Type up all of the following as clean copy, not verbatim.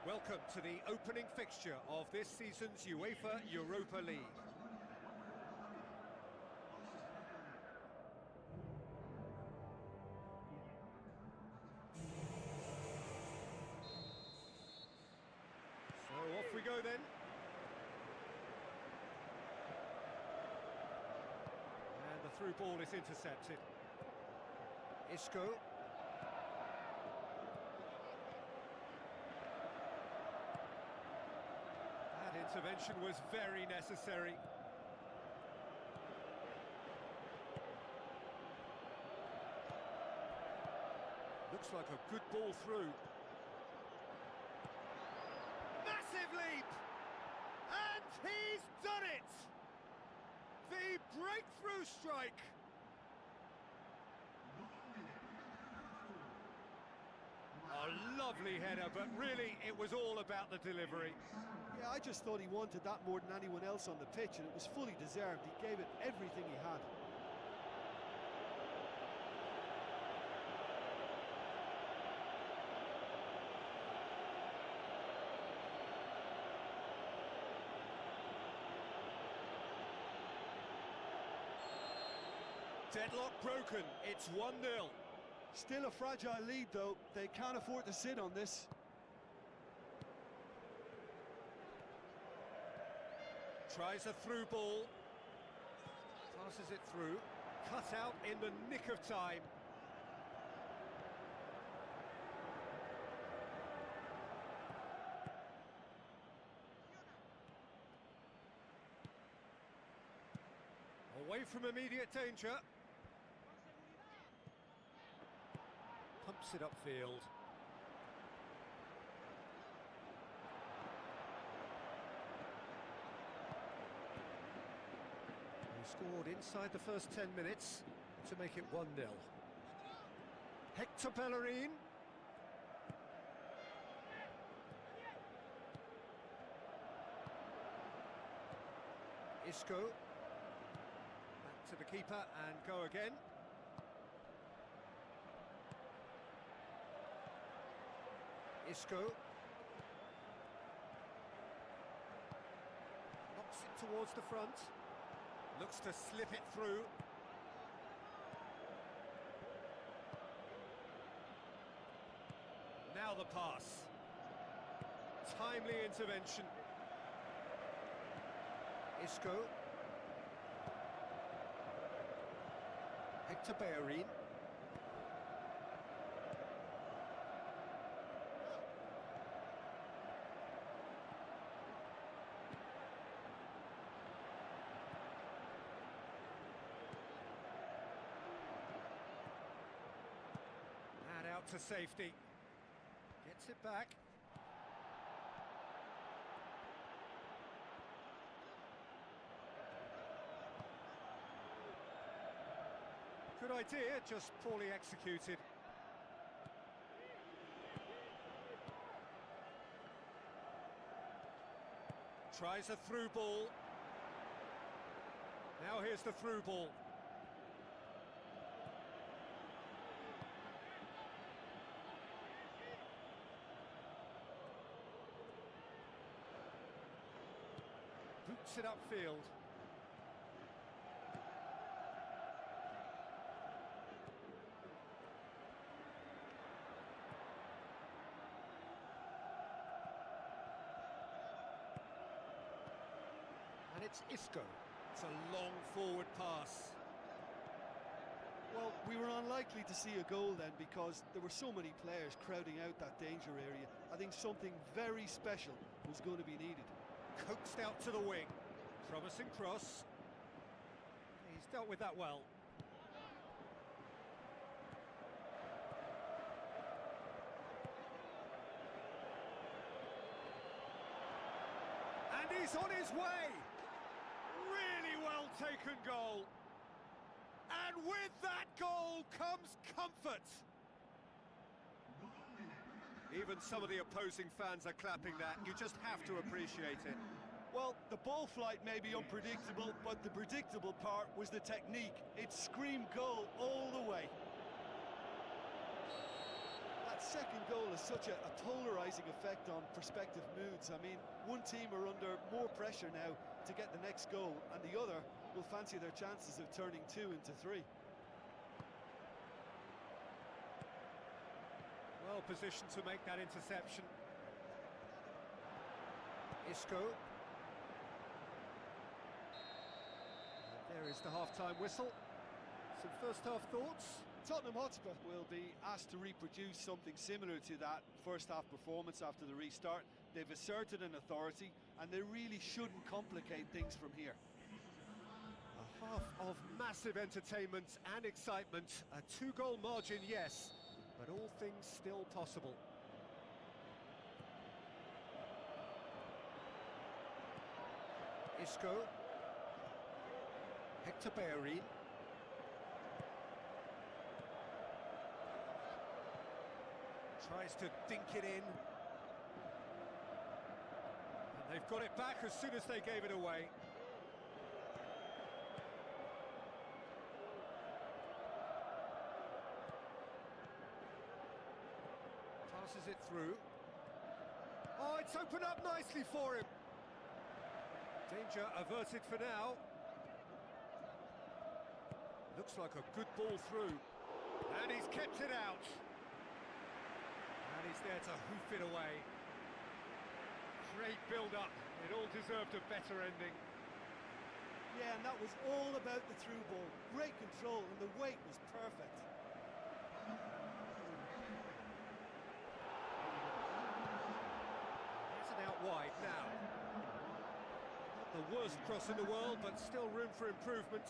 Welcome to the opening fixture of this season's UEFA Europa League. So off we go then. And the through ball is intercepted. Isco. Intervention was very necessary. Looks like a good ball through. Massive leap! And he's done it! The breakthrough strike! A lovely header, but really it was all about the delivery. Yeah, I just thought he wanted that more than anyone else on the pitch, and it was fully deserved. He gave it everything he had. Deadlock broken, it's 1-0. Still a fragile lead, though. They can't afford to sit on this. Tries a through ball, passes it through, cut out in the nick of time. Away from immediate danger. Pumps it upfield. Scored inside the first 10 minutes to make it 1-0. Hector Bellerin. Isco. Back to the keeper and go again. Isco. Knocks it towards the front. Looks to slip it through. Now the pass. Timely intervention. Isco. Hector Bellerin. Out to safety, gets it back. Good idea, just poorly executed. Tries a through ball. Now here's the through ball. Boots it upfield. And it's Isco. It's a long forward pass. Well, we were unlikely to see a goal then because there were so many players crowding out that danger area. I think something very special was going to be needed. Coaxed out to the wing. Promising cross. He's dealt with that well. And he's on his way! Really well taken goal. And And with that goal comes comfort. Even some of the opposing fans are clapping that. You just have to appreciate it. Well, the ball flight may be unpredictable, but the predictable part was the technique. It screamed goal all the way. That second goal has such a polarising effect on prospective moods. I mean, one team are under more pressure now to get the next goal, and the other will fancy their chances of turning 2 into 3. Well positioned to make that interception. Isco. There is the half-time whistle. Some first-half thoughts? Tottenham Hotspur will be asked to reproduce something similar to that first-half performance after the restart. They've asserted an authority, and they really shouldn't complicate things from here. A half of massive entertainment and excitement. A 2-goal margin, yes, but all things still possible. Isco. Hector Bellerin. Tries to dink it in. And they've got it back as soon as they gave it away. Passes it through. Oh, it's opened up nicely for him. Danger averted for now. Looks like a good ball through. And he's kept it out. And he's there to hoof it away. Great build-up. It all deserved a better ending. Yeah, and that was all about the through ball. Great control, and the weight was perfect. It's an out wide now. Not the worst cross in the world, but still room for improvement.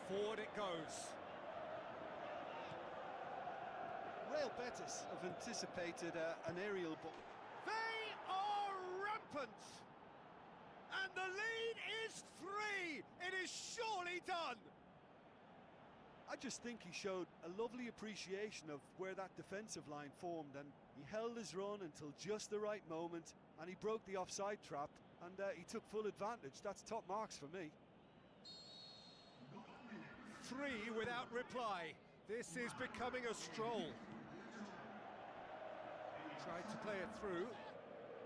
Forward it goes. Real Betis have anticipated an aerial ball. They are rampant! And the lead is 3! It is surely done! I just think he showed a lovely appreciation of where that defensive line formed, and he held his run until just the right moment, and he broke the offside trap, and he took full advantage. That's top marks for me. 3 without reply. This is becoming a stroll. Tried to play it through.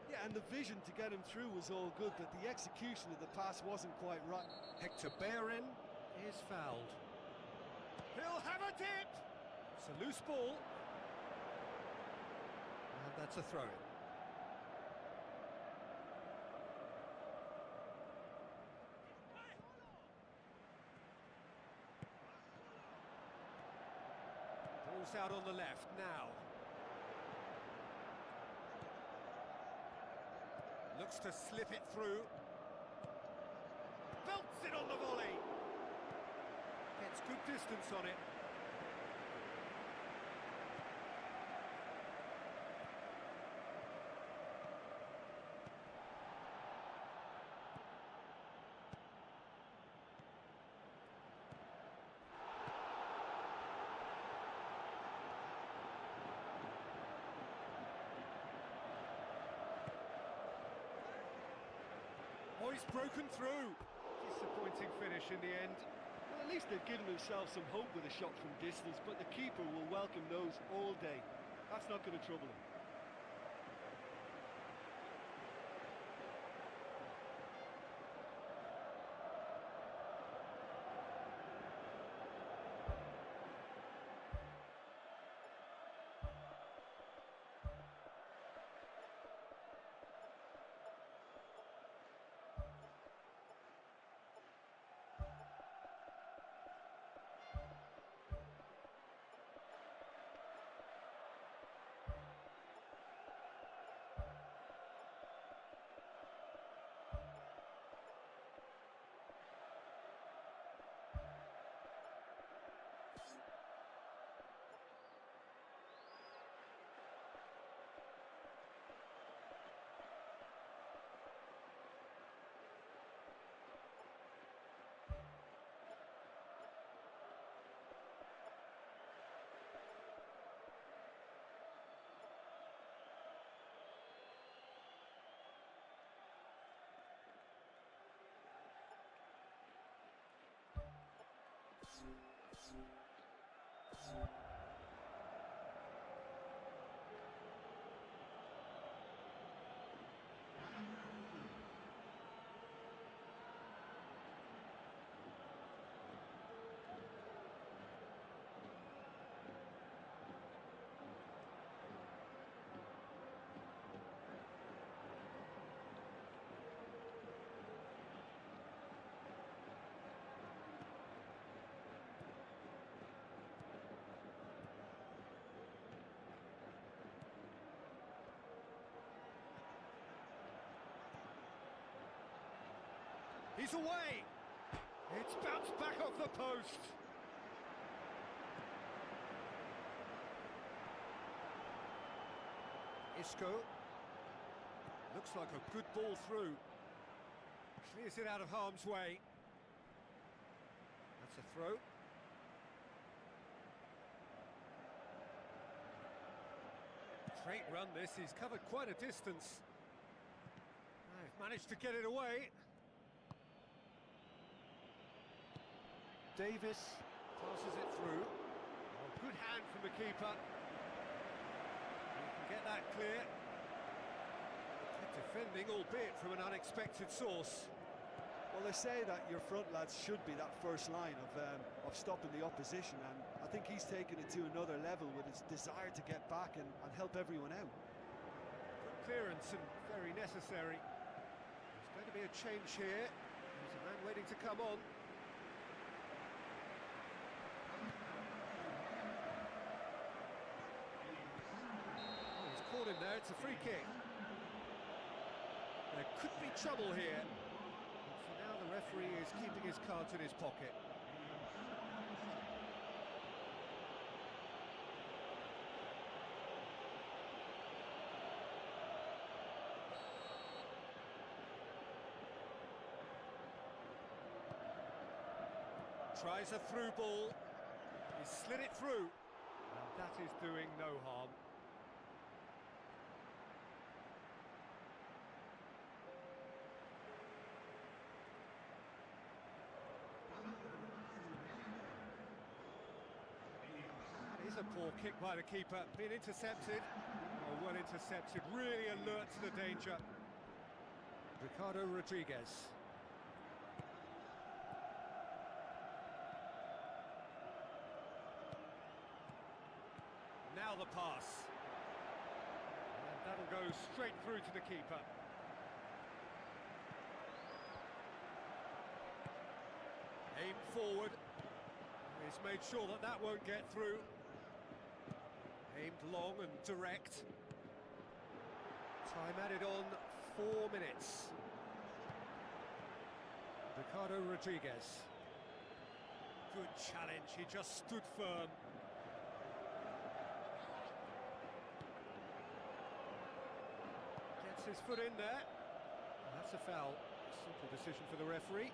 Yeah, and the vision to get him through was all good, but the execution of the pass wasn't quite right. Hector Bellerin is fouled. He'll have a dip! It's a loose ball. And that's a throw-in. Ball's out on the left now. Looks to slip it through. Belts it on the volley. Gets good distance on it. Oh, he's broken through. Disappointing finish in the end. Well, at least they've given themselves some hope with a shot from distance, but the keeper will welcome those all day. That's not going to trouble him. He's away! It's bounced back off the post. Isco. Looks like a good ball through. Clears it out of harm's way. That's a throw. Great run this, he's covered quite a distance. They've managed to get it away. Davis passes it through. Oh, good hand from the keeper. He can get that clear. Good defending, albeit from an unexpected source. Well, they say that your front lads should be that first line of stopping the opposition, and I think he's taken it to another level with his desire to get back and help everyone out. Good clearance and very necessary. There's going to be a change here. There's a man waiting to come on. Caught him there, it's a free kick. There could be trouble here. But for now, the referee is keeping his cards in his pocket. Tries a through ball. He's slid it through. And that is doing no harm. That is a poor kick by the keeper, been intercepted. Oh, well intercepted, really alert to the danger. Ricardo Rodriguez. Now the pass. And that'll go straight through to the keeper. Aim forward. He's made sure that that won't get through. Aimed long and direct. Time added on 4 minutes. Ricardo Rodriguez. Good challenge, he just stood firm. Gets his foot in there. That's a foul. Simple decision for the referee.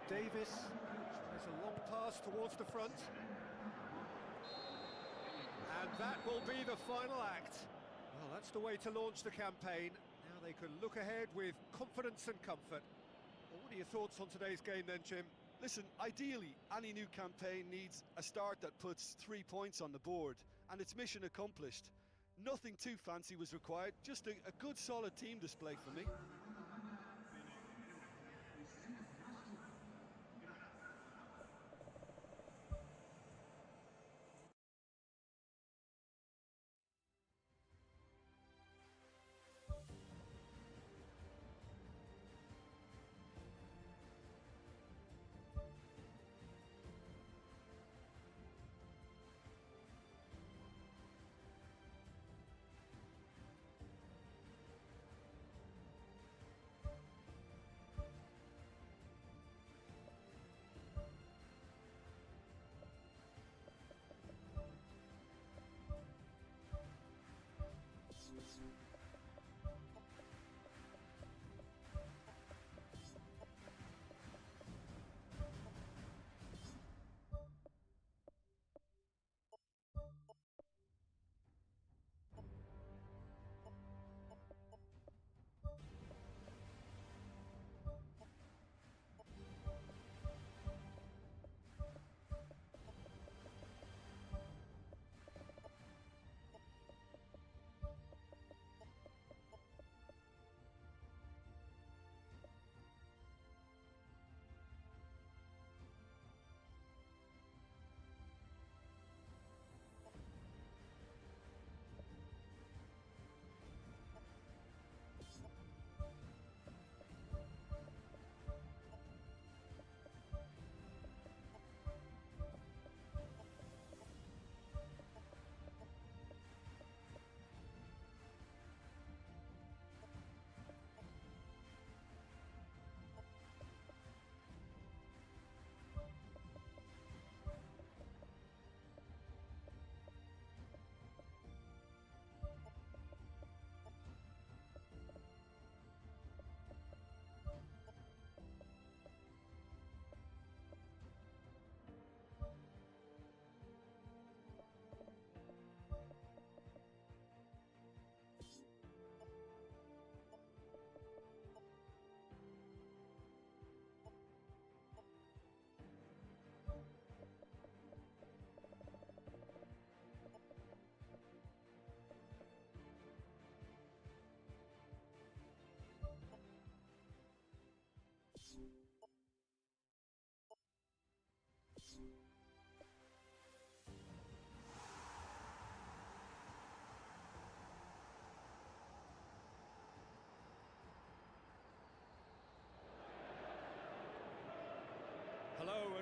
Davis tries a long pass towards the front. And that will be the final act. Well, that's the way to launch the campaign. Now they can look ahead with confidence and comfort. Well, what are your thoughts on today's game then, Jim? Listen, ideally, any new campaign needs a start that puts 3 points on the board, and it's mission accomplished. Nothing too fancy was required, just a good solid team display for me.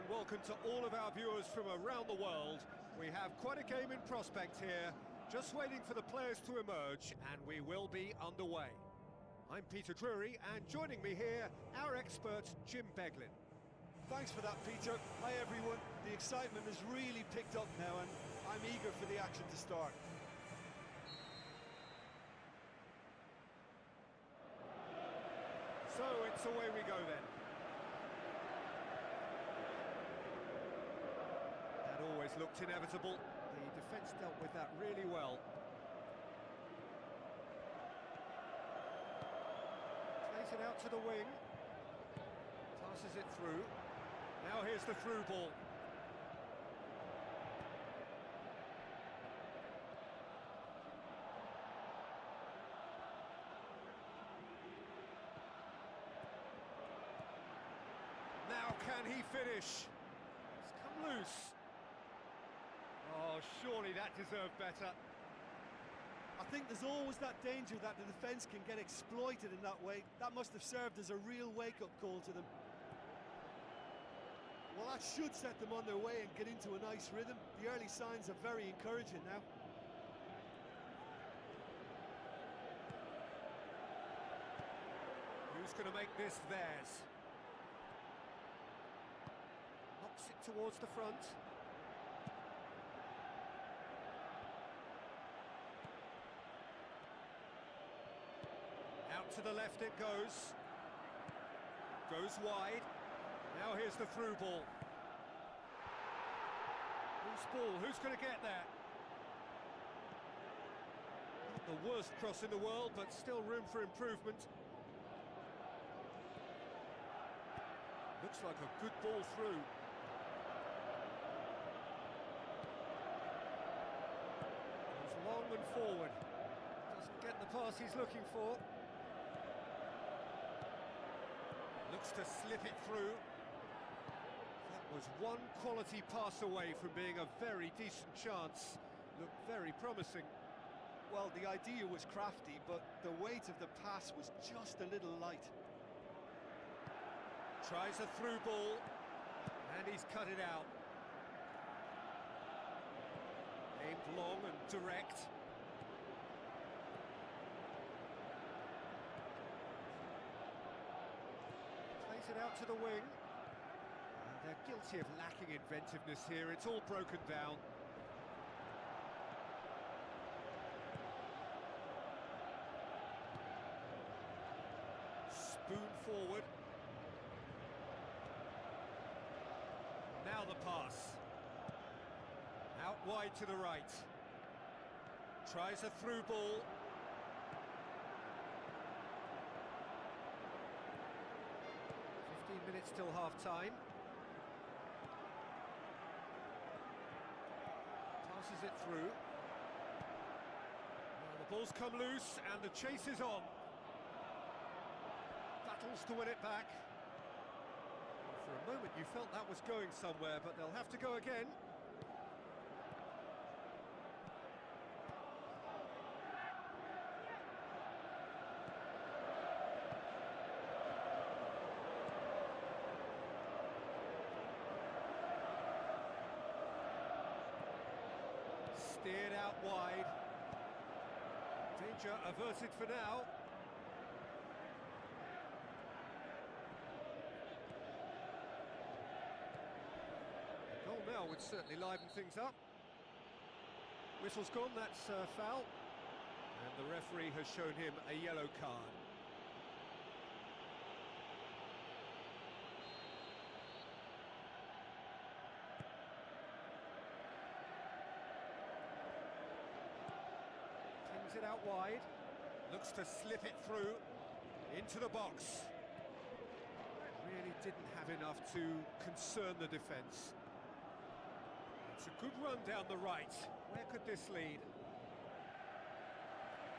welcome to all of our viewers from around the world. We have quite a game in prospect here, just waiting for the players to emerge, and we will be underway. I'm Peter Drury, and joining me here, our expert, Jim Beglin. Thanks for that, Peter. Hi, everyone. The excitement has really picked up now, and I'm eager for the action to start. So it's away we go then. That always looked inevitable. The defence dealt with that really well. Plays it out to the wing. Passes it through. Now here's the through ball. Now can he finish? It's come loose. Oh, surely that deserved better. I think there's always that danger that the defence can get exploited in that way. That must have served as a real wake-up call to them. Well, that should set them on their way and get into a nice rhythm. The early signs are very encouraging now. Who's going to make this theirs? Knocks it towards the front. Out to the left it goes. Goes wide. Now here's the through ball. Loose ball, who's going to get there? Not the worst cross in the world, but still room for improvement. Looks like a good ball through. Goes long and forward. Doesn't get the pass he's looking for. Looks to slip it through. That was one quality pass away from being a very decent chance. Looked very promising. Well, the idea was crafty, but the weight of the pass was just a little light. Tries a through ball, and he's cut it out. Aimed long and direct. Plays it out to the wing. And they're guilty of lacking inventiveness here. It's all broken down. Spoon forward. Now the pass. Out wide to the right. Tries a through ball. Minutes till half-time. Passes it through. Well, the ball's come loose and the chase is on. Battles to win it back. For a moment you felt that was going somewhere, but they'll have to go again. Steered out wide. Danger averted for now. A goal now would certainly liven things up. Whistle's gone, that's a foul. And the referee has shown him a yellow card. It out wide, looks to slip it through into the box. Really didn't have enough to concern the defence. It's a good run down the right. Where could this lead?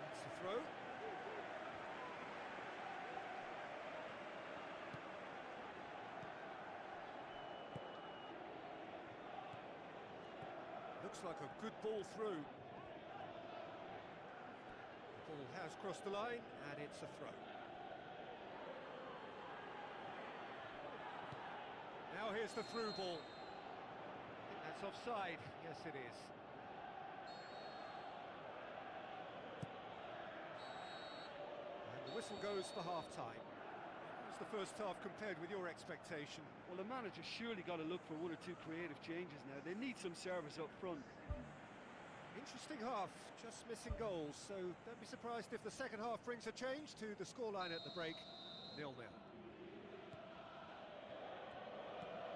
That's the throw. Looks like a good ball through. Ball has crossed the line, and it's a throw. Now Now here's the through ball. I think that's offside. Yes, it is. And the whistle goes for half-time. How's the first half compared with your expectation? Well, the manager's surely got to look for one or two creative changes now. They need some service up front. Interesting half, just missing goals, so don't be surprised if the second half brings a change to the scoreline at the break. 0-0.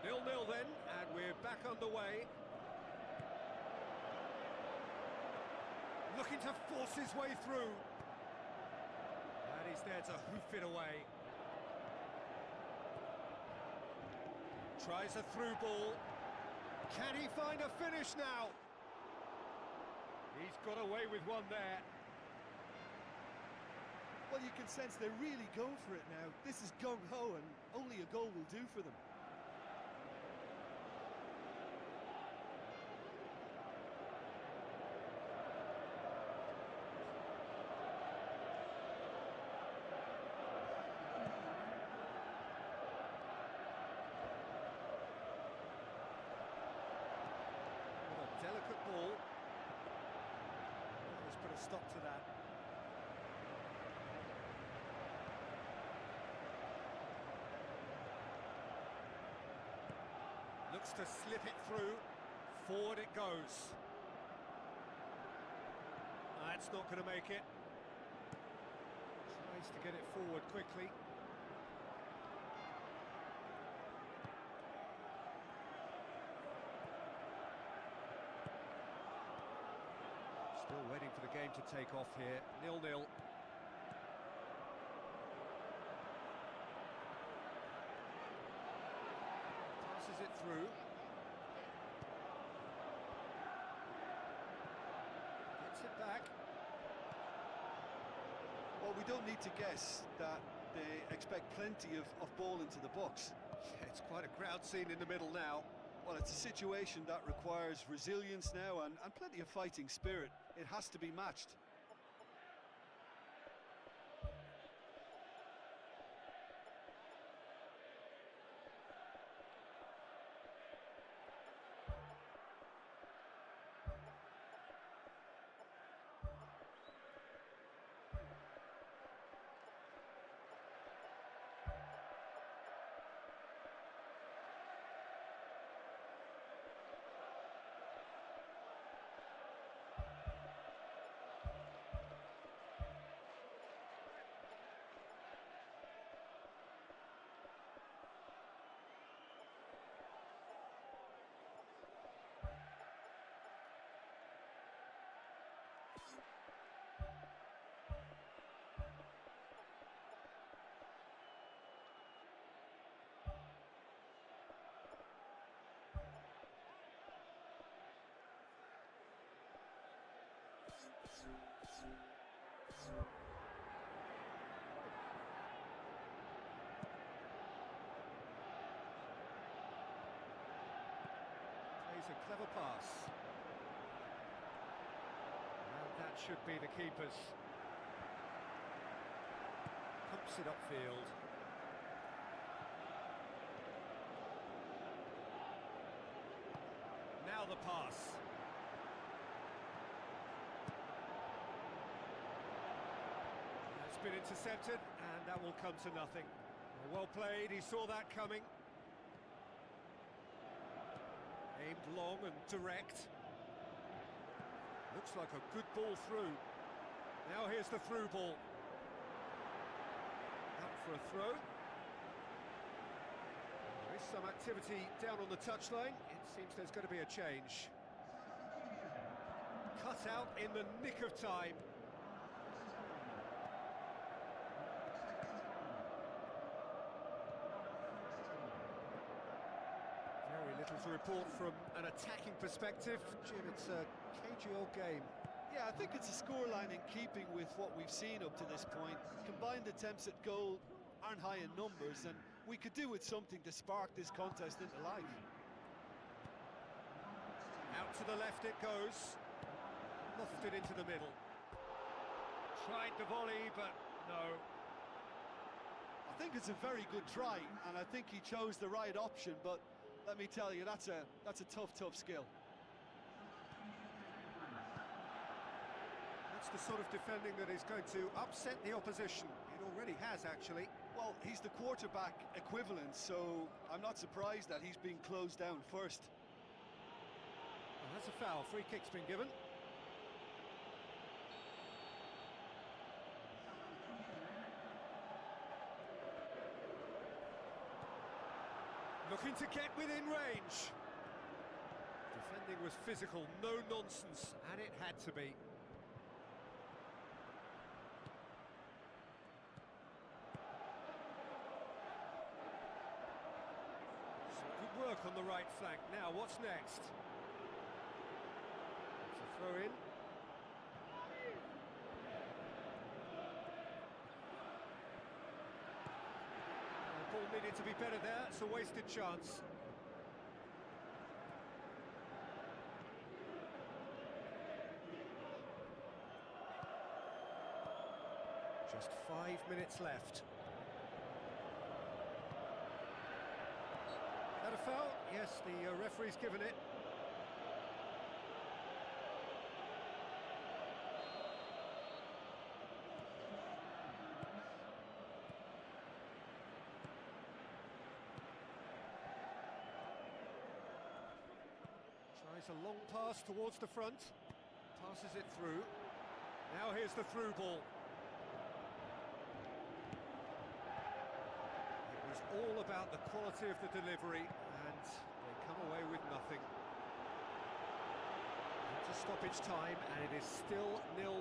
0-0 then, and we're back underway. Looking to force his way through. And he's there to hoof it away. Tries a through ball. Can he find a finish now? He's got away with one there. Well, you can sense they're really going for it now. This is gung-ho, and only a goal will do for them. What a delicate ball. Let's put a stop to that. Looks to slip it through. Forward it goes. That's not going to make it. Tries to get it forward quickly. Still waiting for the game to take off here. 0-0. Passes it through. Gets it back. Well, we don't need to guess that they expect plenty of ball into the box. Yeah, it's quite a crowd scene in the middle now. Well, it's a situation that requires resilience now and plenty of fighting spirit. It has to be matched. Plays a clever pass. And that should be the keeper's. Pumps it upfield. Now the pass. That's been intercepted, and that will come to nothing. Well played, he saw that coming. Aimed long and direct. Looks like a good ball through. Now here's the through ball. Out for a throw. There is some activity down on the touchline. It seems there's going to be a change. Cut out in the nick of time. Very little to report from an attacking perspective. Jim, it's a cagey old game. Yeah, I think it's a scoreline in keeping with what we've seen up to this point. Combined attempts at goal aren't high in numbers, and we could do with something to spark this contest into life. Out to the left it goes. Lofted into the middle. Tried the volley, but no. I think it's a very good try, and I think he chose the right option, but let me tell you, that's a tough skill. That's the sort of defending that is going to upset the opposition. It already has, actually. Well, he's the quarterback equivalent, so I'm not surprised that he's being closed down first. Well, that's a foul. Free kick's been given. Looking to get within range. Defending was physical, no nonsense, and it had to be. Some good work on the right flank. Now, what's next? It's a throw in. The ball needed to be better there. It's a wasted chance. Just 5 minutes left. Is that a foul? Yes, the referee's given it. Tries a long pass towards the front. Passes it through. Now here's the through ball. All about the quality of the delivery, and they come away with nothing. Into stoppage time, and it is still 0-0.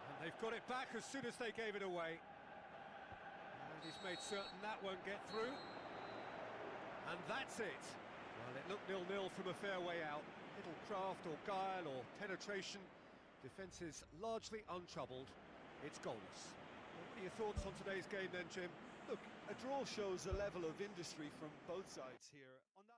And they've got it back as soon as they gave it away. And he's made certain that won't get through. And that's it. Well, it looked 0-0 from a fair way out. Little craft or guile or penetration. Defence is largely untroubled. It's goalless. Well, what are your thoughts on today's game then, Jim? Look, a draw shows a level of industry from both sides here. On that...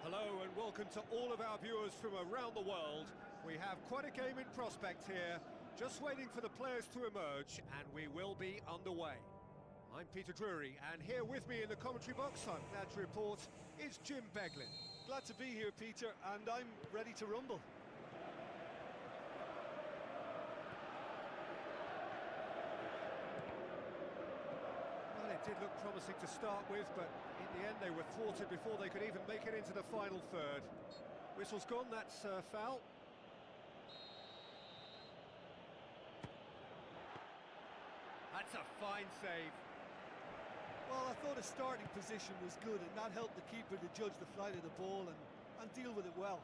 Hello and welcome to all of our viewers from around the world. We have quite a game in prospect here, just waiting for the players to emerge, and we will be underway. I'm Peter Drury, and here with me in the commentary box, I'm glad to report, is Jim Beglin. Glad to be here, Peter, and I'm ready to rumble. Well, it did look promising to start with, but in the end they were thwarted before they could even make it into the final third. Whistle's gone, that's foul. fine save. Well, I thought his starting position was good, and that helped the keeper to judge the flight of the ball and deal with it well.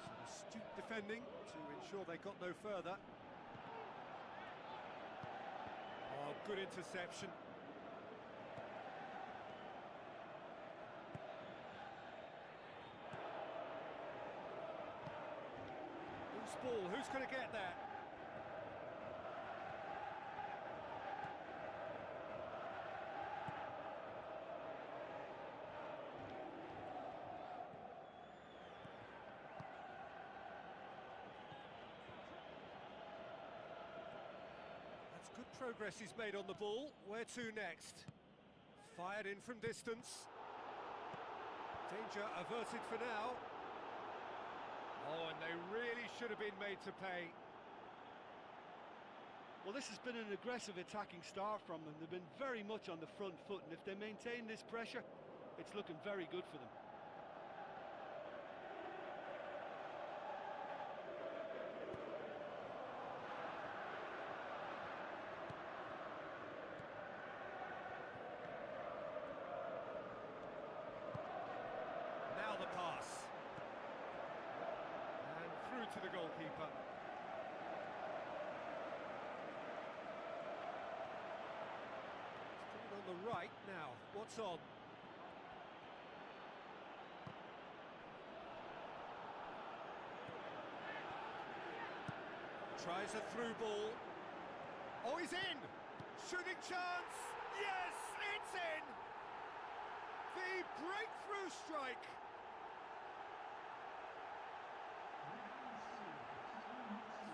Some astute defending to ensure they got no further. Oh, good interception. Loose ball, who's going to get there? Good progress he's made on the ball. Where to next? Fired in from distance. Danger averted for now. Oh, and they really should have been made to pay. Well, this has been an aggressive attacking start from them. They've been very much on the front foot, and if they maintain this pressure, it's looking very good for them. The pass and through to the goalkeeper. It's on the right now. What's on? Tries a through ball. Oh, he's in! Shooting chance! Yes, it's in! The breakthrough strike!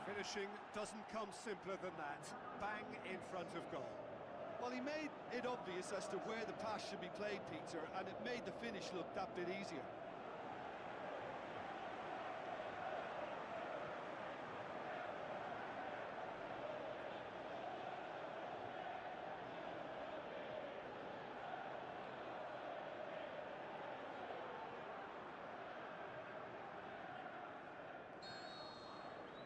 Finishing doesn't come simpler than that. Bang in front of goal. Well, he made it obvious as to where the pass should be played, Peter, and it made the finish look that bit easier.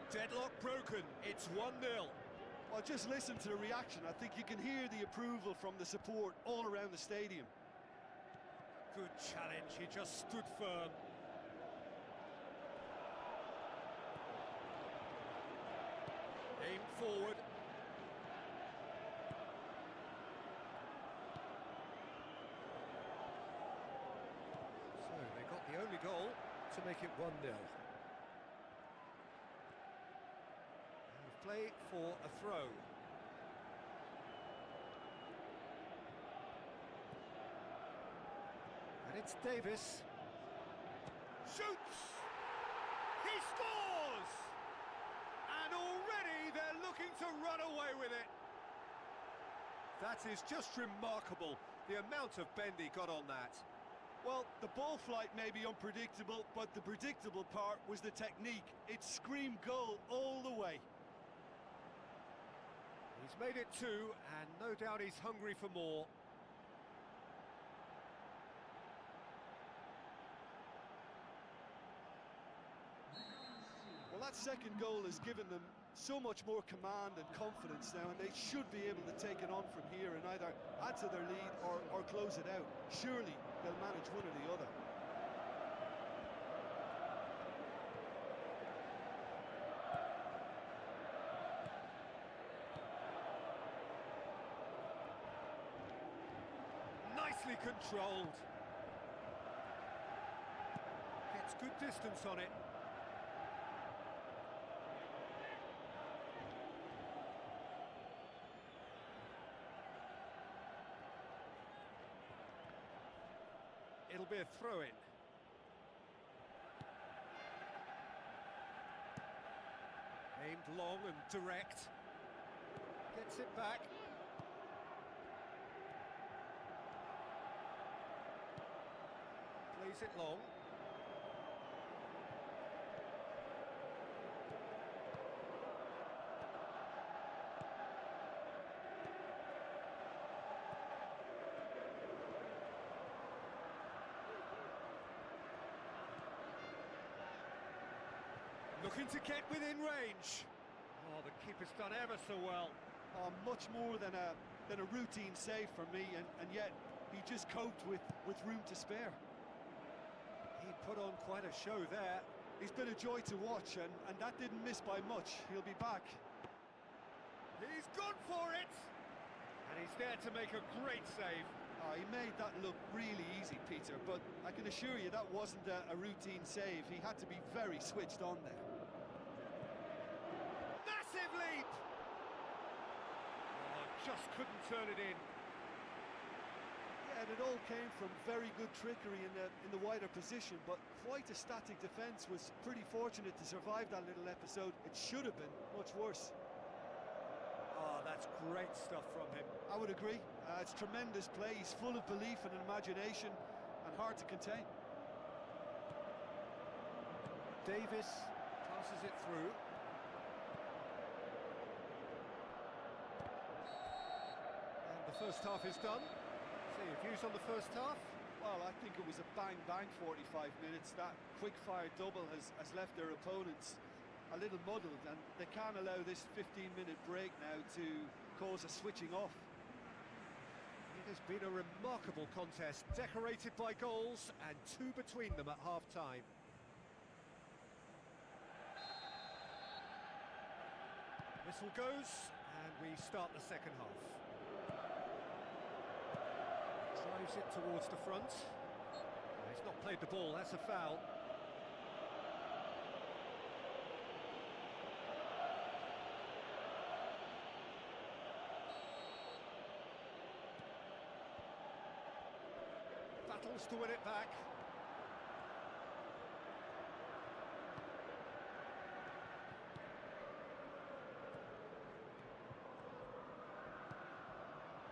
Deadlock broken, it's 1-0. Well, just listen to the reaction. I think you can hear the approval from the support all around the stadium. Good challenge, he just stood firm. Aim forward. So they got the only goal to make it 1-0. Play for a throw. And it's Davis. Shoots! He scores! And already they're looking to run away with it. That is just remarkable, the amount of bend he got on that. Well, the ball flight may be unpredictable, but the predictable part was the technique. It screamed goal all the way. He's made it 2, and no doubt he's hungry for more. Well, that second goal has given them so much more command and confidence now, and they should be able to take it on from here and either add to their lead or close it out. Surely they'll manage one or the other. Nicely controlled. Gets good distance on it. It'll be a throw-in. Aimed long and direct. Gets it back. Plays it long. Looking to get within range. Oh, the keeper's done ever so well. Much more than a routine save for me, and yet he just coped with room to spare. He put on quite a show there. He's been a joy to watch, and that didn't miss by much. He'll be back. He's gone for it! And he's there to make a great save. He made that look really easy, Peter, but I can assure you that wasn't a routine save. He had to be very switched on there. Massive leap! Oh, just couldn't turn it in. Yeah, and it all came from very good trickery in the wider position, but quite a static defence. Was pretty fortunate to survive that little episode. It should have been much worse. Oh, that's great stuff from him. I would agree. It's tremendous play. He's full of belief and imagination, and hard to contain. Davis passes it through. And the first half is done. So your views on the first half? Well, I think it was a bang-bang 45 minutes. That quick-fire double has left their opponents a little muddled, and they can't allow this 15-minute break now to cause a switching off. It has been a remarkable contest, decorated by goals, and two between them at half-time. Whistle goes, and we start the second half. Drives it towards the front. He's not played the ball, that's a foul. Battles to win it back.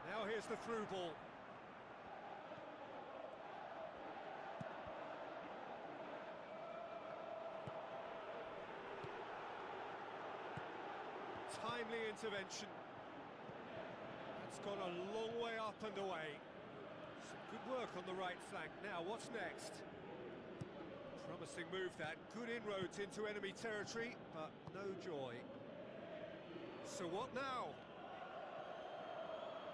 Now here's the through ball. Timely intervention. That's gone a long way up and away. Some good work on the right flank. Now, what's next? Promising move that. Good inroads into enemy territory, but no joy. So what now?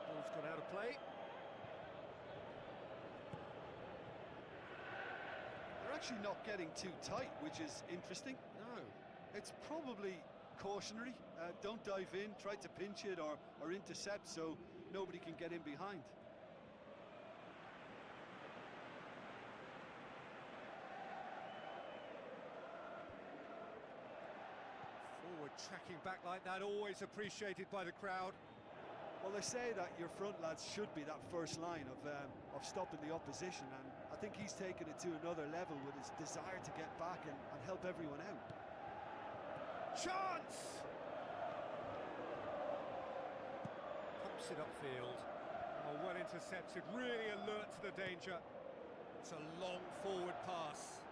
Ball's gone out of play. They're actually not getting too tight, which is interesting. No. It's probably cautionary. Don't dive in, try to pinch it or intercept so nobody can get in behind. Forward tracking back like that, always appreciated by the crowd. Well, they say that your front lads should be that first line of stopping the opposition, and I think he's taken it to another level with his desire to get back and help everyone out. Chance! Pumps it upfield. Oh, well intercepted, really alert to the danger. It's a long forward pass.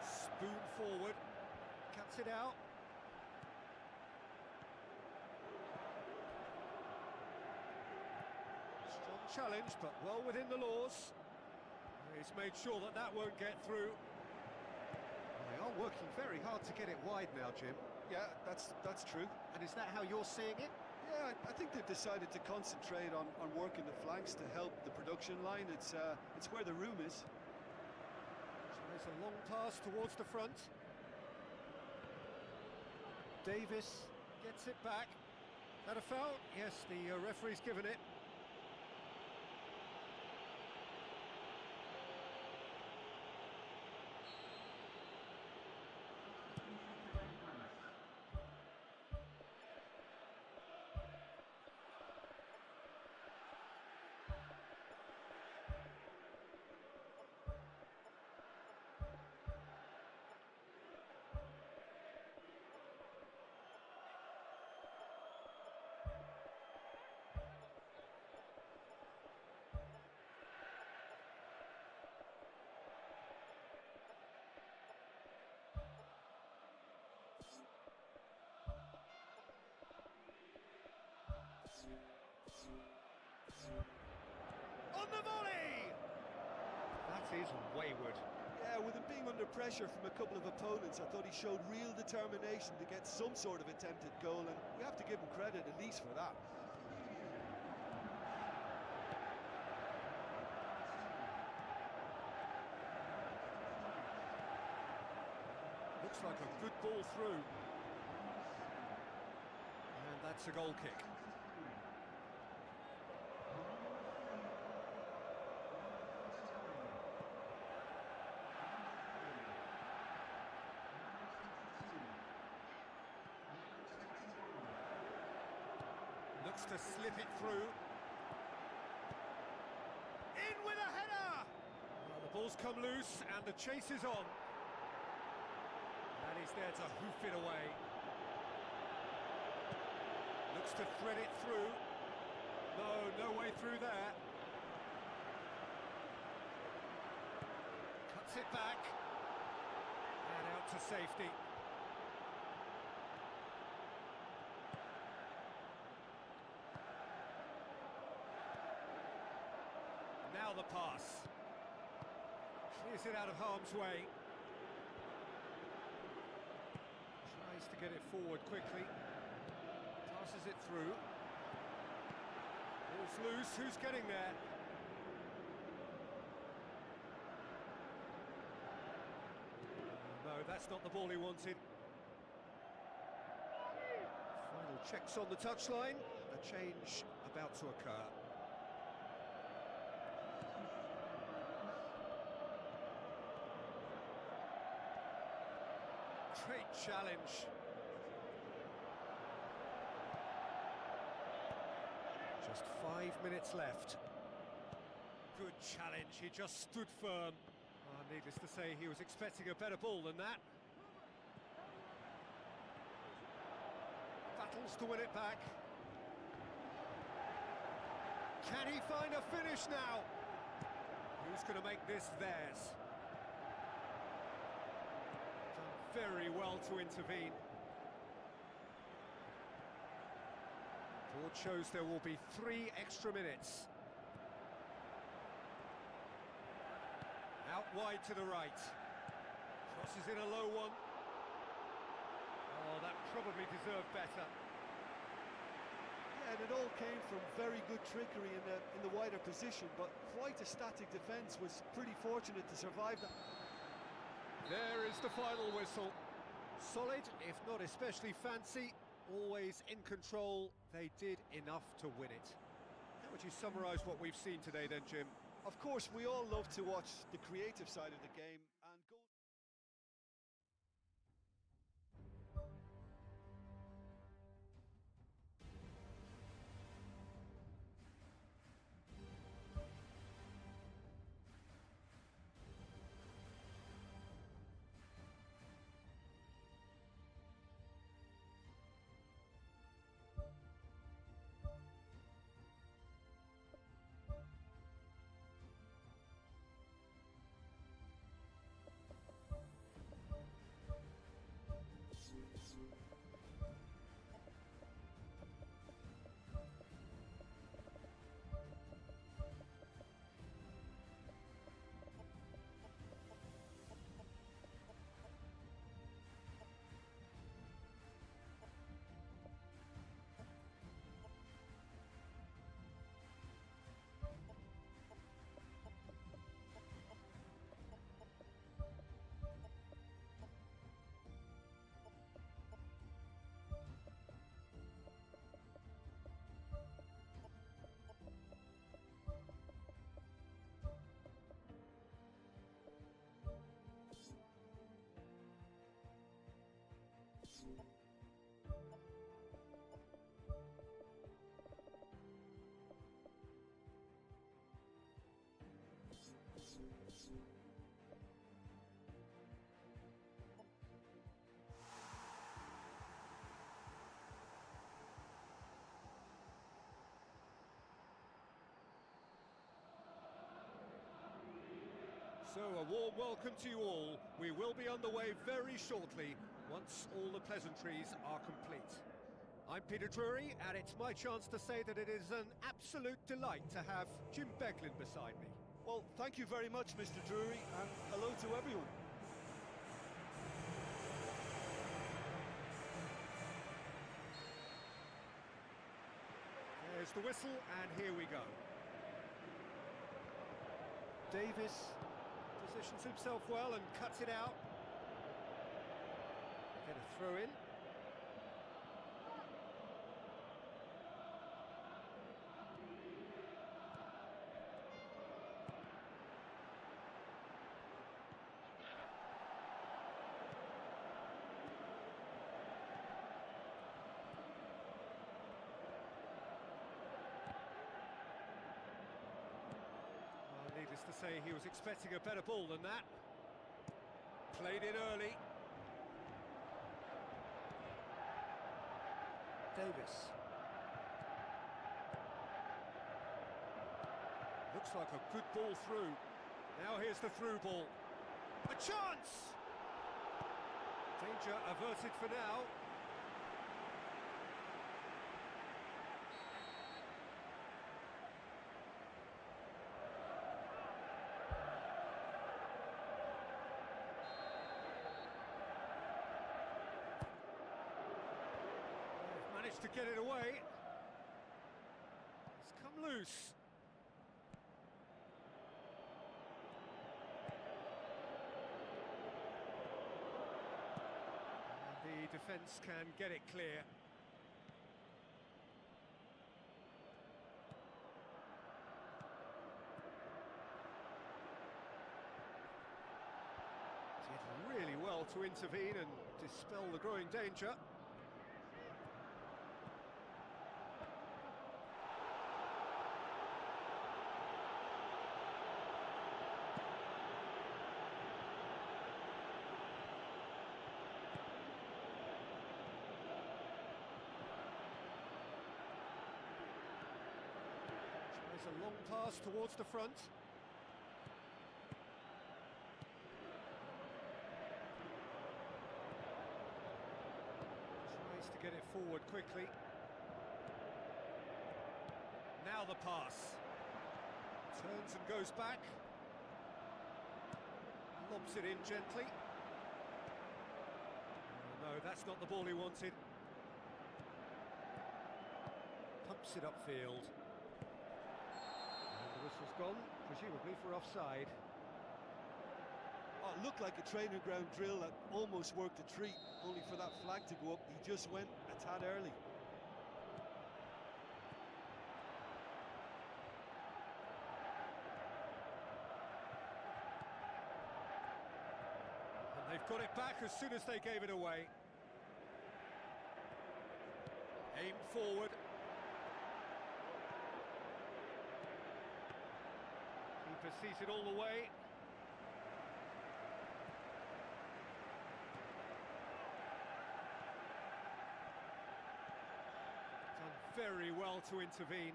Spoon forward. Cuts it out. Strong challenge, but well within the laws. He's made sure that that won't get through. They are working very hard to get it wide now, Jim. Yeah, that's true. And is that how you're seeing it? Yeah, I think they've decided to concentrate on working the flanks to help the production line. It's where the room is. Tries a long pass towards the front. Davis gets it back. That a foul? Yes, the referee's given it. On the volley! That is wayward. Yeah, with him being under pressure from a couple of opponents, I thought he showed real determination to get some sort of attempted goal, and we have to give him credit at least for that. Looks like a good ball through. And that's a goal kick. Looks to slip it through. In with a header! Well, the ball's come loose and the chase is on. And he's there to hoof it away. Looks to thread it through. No way through there. Cuts it back. And out to safety. Now the pass. Clears it out of harm's way. Tries to get it forward quickly. Passes it through. Ball's loose. Who's getting there? No, that's not the ball he wanted. Final checks on the touchline. A change about to occur. Great challenge. Just 5 minutes left. Good challenge, he just stood firm. Needless to say, he was expecting a better ball than that. Battles to win it back. Can he find a finish now? Who's going to make this theirs? Very well to intervene. Board shows there will be 3 extra minutes. Out wide to the right. Crosses in a low one. Oh, that probably deserved better. Yeah, and it all came from very good trickery in the wider position, but quite a static defence. Was pretty fortunate to survive that. There is the final whistle. Solid, if not especially fancy, always in control. They did enough to win it. How would you summarise what we've seen today then, Jim? Of course, we all love to watch the creative side of the game, and goal. So a warm welcome to you all. We will be on the way very shortly, once all the pleasantries are complete. I'm Peter Drury, and it's my chance to say that it is an absolute delight to have Jim Beglin beside me. Well, thank you very much, Mr. Drury, and hello to everyone. There's the whistle, and here we go. Davis positions himself well and cuts it out. Get a throw in. Needless to say, he was expecting a better ball than that. Played in early. Davis. Looks like a good ball through. Now here's the through ball. A chance! Danger averted for now. Managed to get it away. It's come loose. And the defence can get it clear. Did really well to intervene and dispel the growing danger. A long pass towards the front. Tries to get it forward quickly. Now the pass. Turns and goes back. Lobs it in gently. Oh, no, that's not the ball he wanted. Pumps it upfield. The whistle's gone, presumably for offside. Oh, it looked like a training ground drill that almost worked a treat, only for that flag to go up. He just went a tad early. And they've got it back as soon as they gave it away. Aim forward. Seated all the way. Done very well to intervene.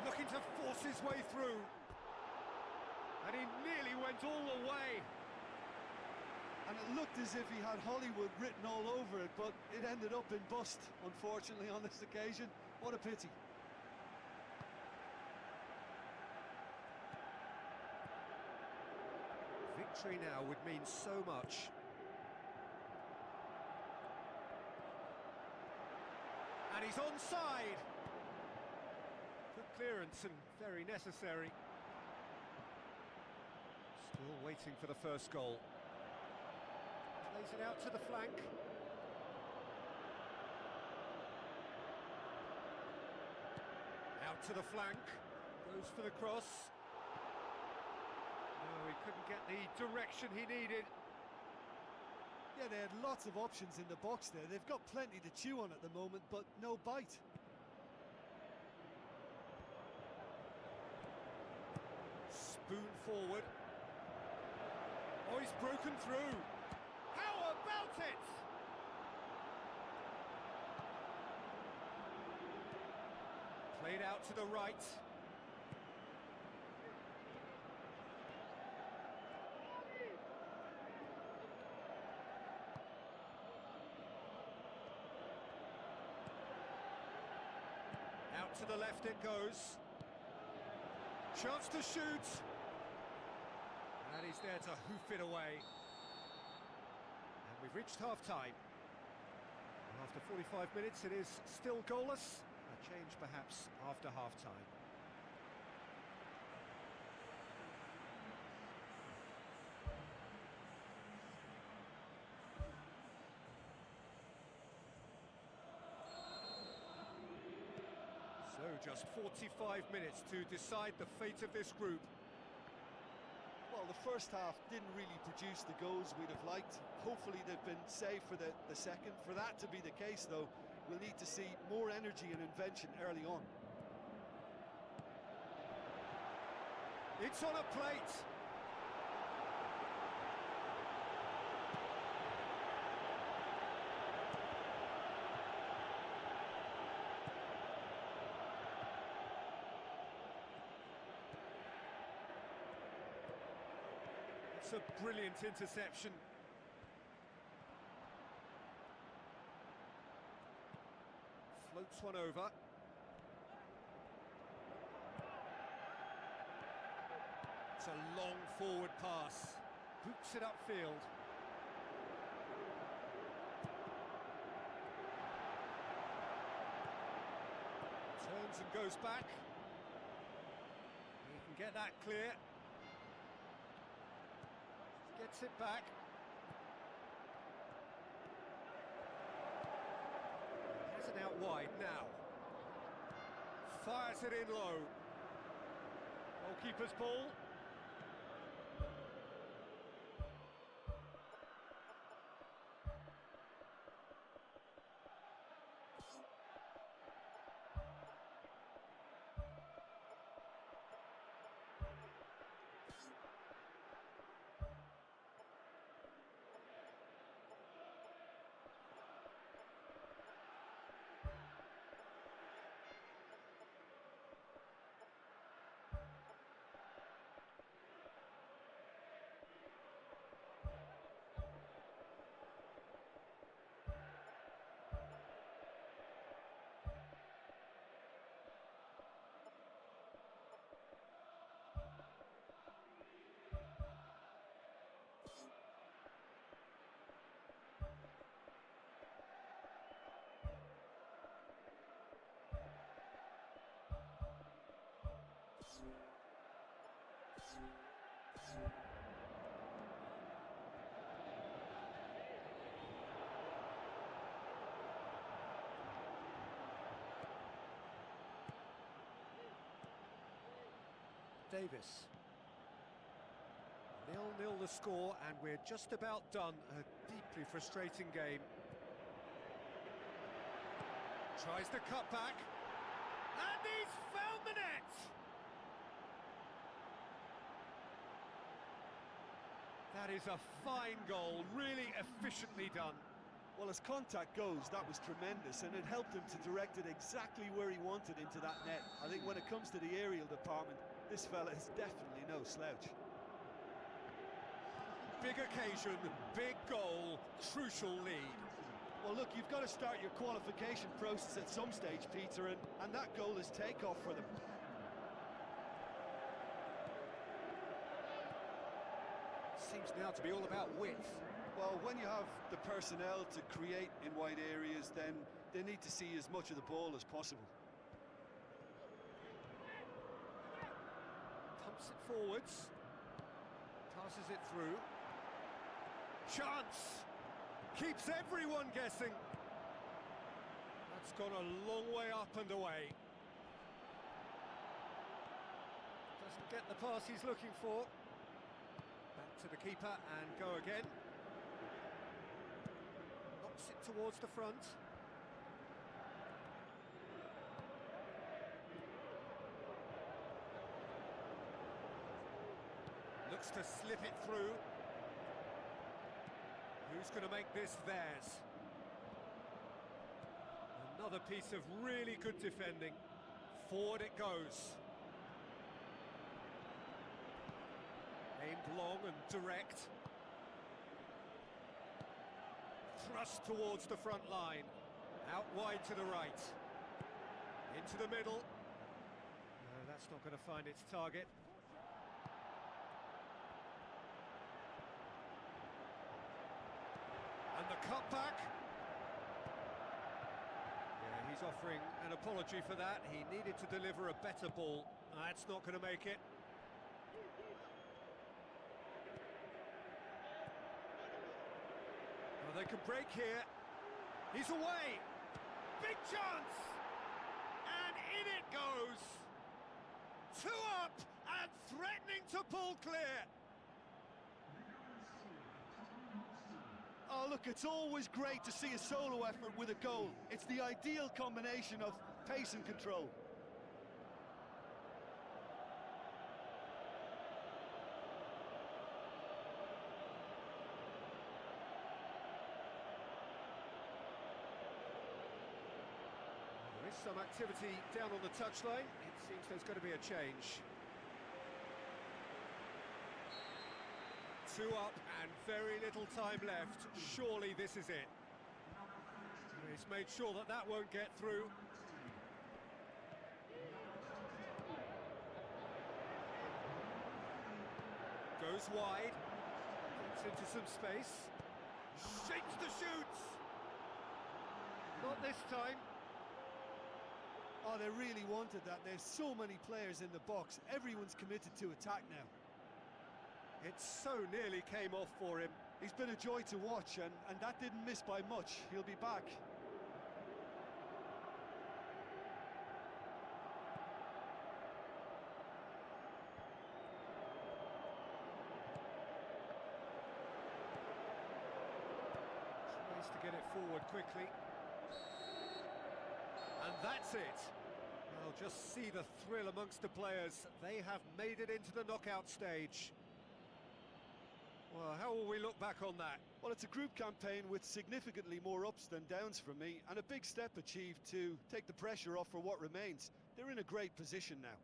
Looking to force his way through. And he nearly went all the way. And it looked as if he had Hollywood written all over it, but it ended up in bust, unfortunately, on this occasion. What a pity. Victory now would mean so much. And he's onside. Good clearance and very necessary. Still waiting for the first goal. Plays it out to the flank. Out to the flank. Goes for the cross. No, he couldn't get the direction he needed. Yeah, they had lots of options in the box there. They've got plenty to chew on at the moment, but no bite. Spoon forward. Oh, he's broken through. How about it? Played out to the right. to the left it goes. Chance to shoot. And he's there to hoof it away. And we've reached half-time. After 45 minutes it is still goalless. A change perhaps after half-time. So just 45 minutes to decide the fate of this group. Well, the first half didn't really produce the goals we'd have liked. Hopefully they've been saved for the second. For that to be the case, though, we'll need to see more energy and invention early on. It's on a plate. It's a brilliant interception. Floats one over. It's a long forward pass. Hoops it upfield. Turns and goes back. He can get that clear. Gets it back. Has it out wide now. Fires it in low. Goalkeeper's ball. Davis. 0-0 the score, and we're just about done. A deeply frustrating game. Tries to cut back. And he's found the net! That is a fine goal, really efficiently done. Well, as contact goes, that was tremendous, and it helped him to direct it exactly where he wanted into that net. I think when it comes to the aerial department, this fella is definitely no slouch. Big occasion, big goal, crucial lead. Well, look, you've got to start your qualification process at some stage, Peter, and that goal is takeoff for them. Seems now to be all about width. Well, when you have the personnel to create in wide areas, then they need to see as much of the ball as possible. Pumps it forwards. Passes it through. Chance! Keeps everyone guessing. That's gone a long way up and away. Doesn't get the pass he's looking for. Back to the keeper and go again. Knocks it towards the front. Looks to slip it through. Who's going to make this theirs? Another piece of really good defending. Forward it goes. Aimed long and direct. Thrust towards the front line. Out wide to the right. Into the middle. No, that's not going to find its target. And the cutback. Yeah, he's offering an apology for that. He needed to deliver a better ball. That's not going to make it. Well, they can break here. He's away. Big chance. And in it goes. 2 up and threatening to pull clear. Oh, look, it's always great to see a solo effort with a goal. It's the ideal combination of pace and control. There is some activity down on the touchline. It seems there's going to be a change. 2 up and very little time left. Surely this is it. He's made sure that that won't get through. Goes wide. Gets into some space. Shakes the shoots. Not this time. Oh, they really wanted that. There's so many players in the box. Everyone's committed to attack now. It so nearly came off for him. He's been a joy to watch, and that didn't miss by much. He'll be back. Tries to get it forward quickly. And that's it. Well, just see the thrill amongst the players. They have made it into the knockout stage. Well, how will we look back on that? Well, it's a group campaign with significantly more ups than downs for me, and a big step achieved to take the pressure off for what remains. They're in a great position now.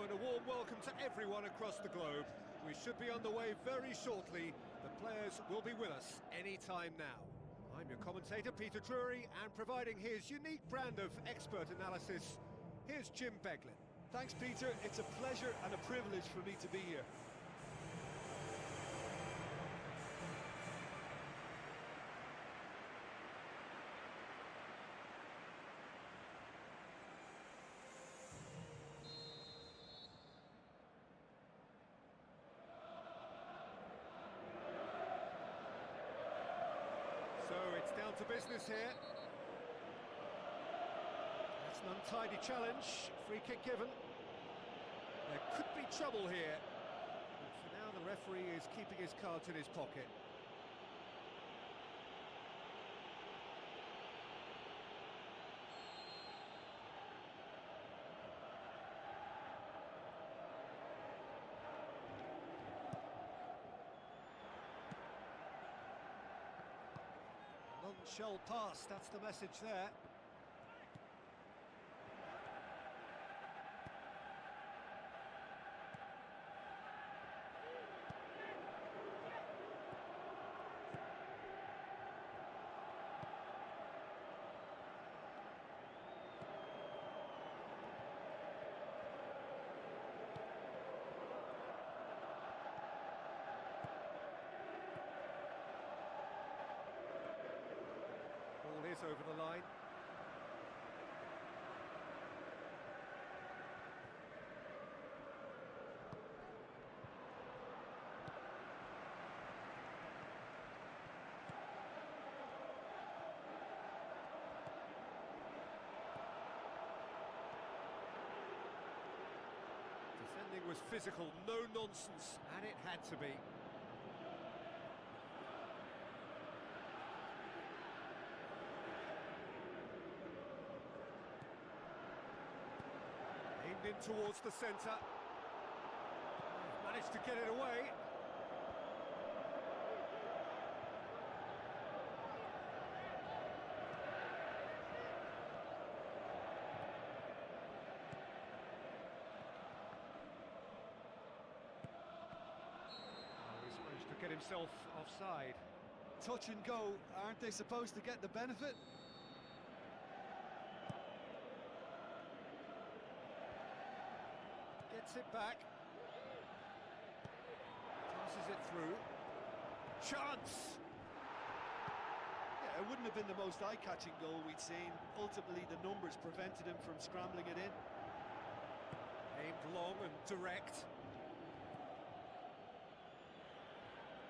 and a warm welcome to everyone across the globe. We should be on the way very shortly. The players will be with us any time now. I'm your commentator, Peter Drury, and providing his unique brand of expert analysis, here's Jim Beglin. Thanks, Peter. It's a pleasure and a privilege for me to be here. So it's down to business here. That's an untidy challenge, free kick given. There could be trouble here. But for now, the referee is keeping his cards in his pocket. None shall pass, that's the message there. Ball is over the line. Defending was physical, no nonsense, and it had to be. Aimed in towards the centre. Managed to get it away. He's managed to get himself offside. Touch and go, aren't they supposed to get the benefit? Gets it back. Passes it through. Chance! Yeah, it wouldn't have been the most eye-catching goal we'd seen. Ultimately, the numbers prevented him from scrambling it in. Aimed long and direct.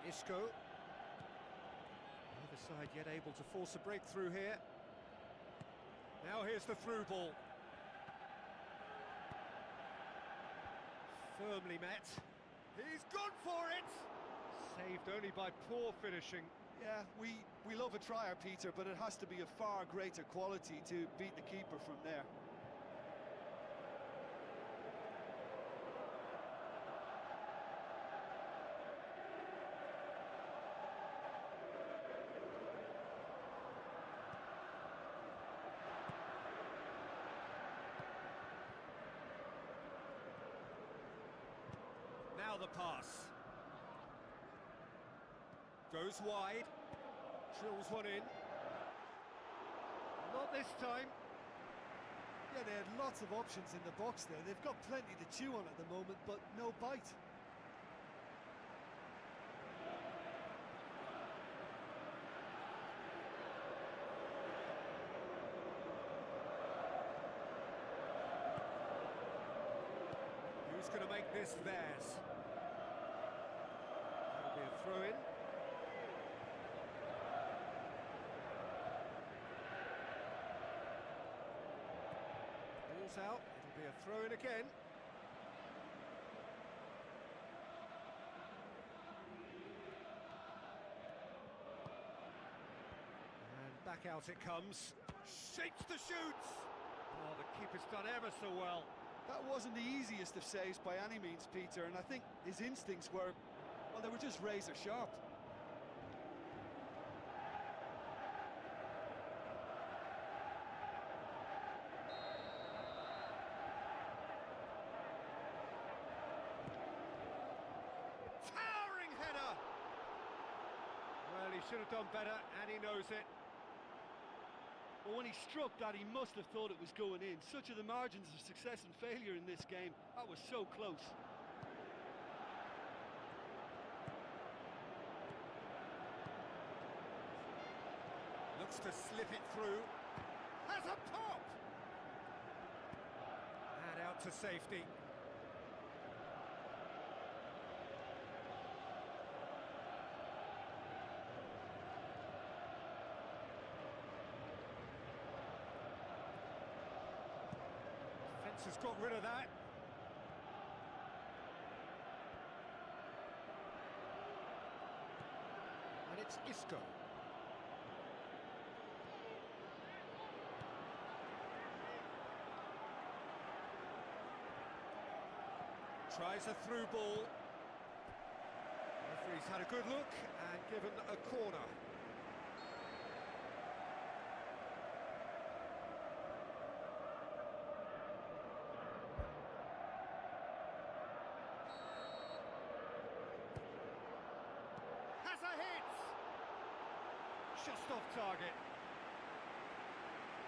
Isco. Neither side yet able to force a breakthrough here. Now here's the through ball. Firmly met. He's gone for it! Saved only by poor finishing. Yeah, we love a trier, Peter, but it has to be a far greater quality to beat the keeper from there. Now the pass. Goes wide. Drills one in. Not this time. Yeah, they had lots of options in the box there. They've got plenty to chew on at the moment, but no bite. Who's going to make this theirs? That'll be a throw-in. Ball's out, it'll be a throw-in again. And back out it comes. Shapes the shoots! Oh, the keeper's done ever so well. That wasn't the easiest of saves by any means, Peter, and I think his instincts were, well, they were just razor sharp. should have done better, and he knows it. Well, when he struck that, he must have thought it was going in. Such are the margins of success and failure in this game. That was so close. Looks to slip it through. Has a pop! And out to safety. Defence has got rid of that. And it's Isco. Tries a through ball. Referee's had a good look and given a corner. Has a hit! Just off target.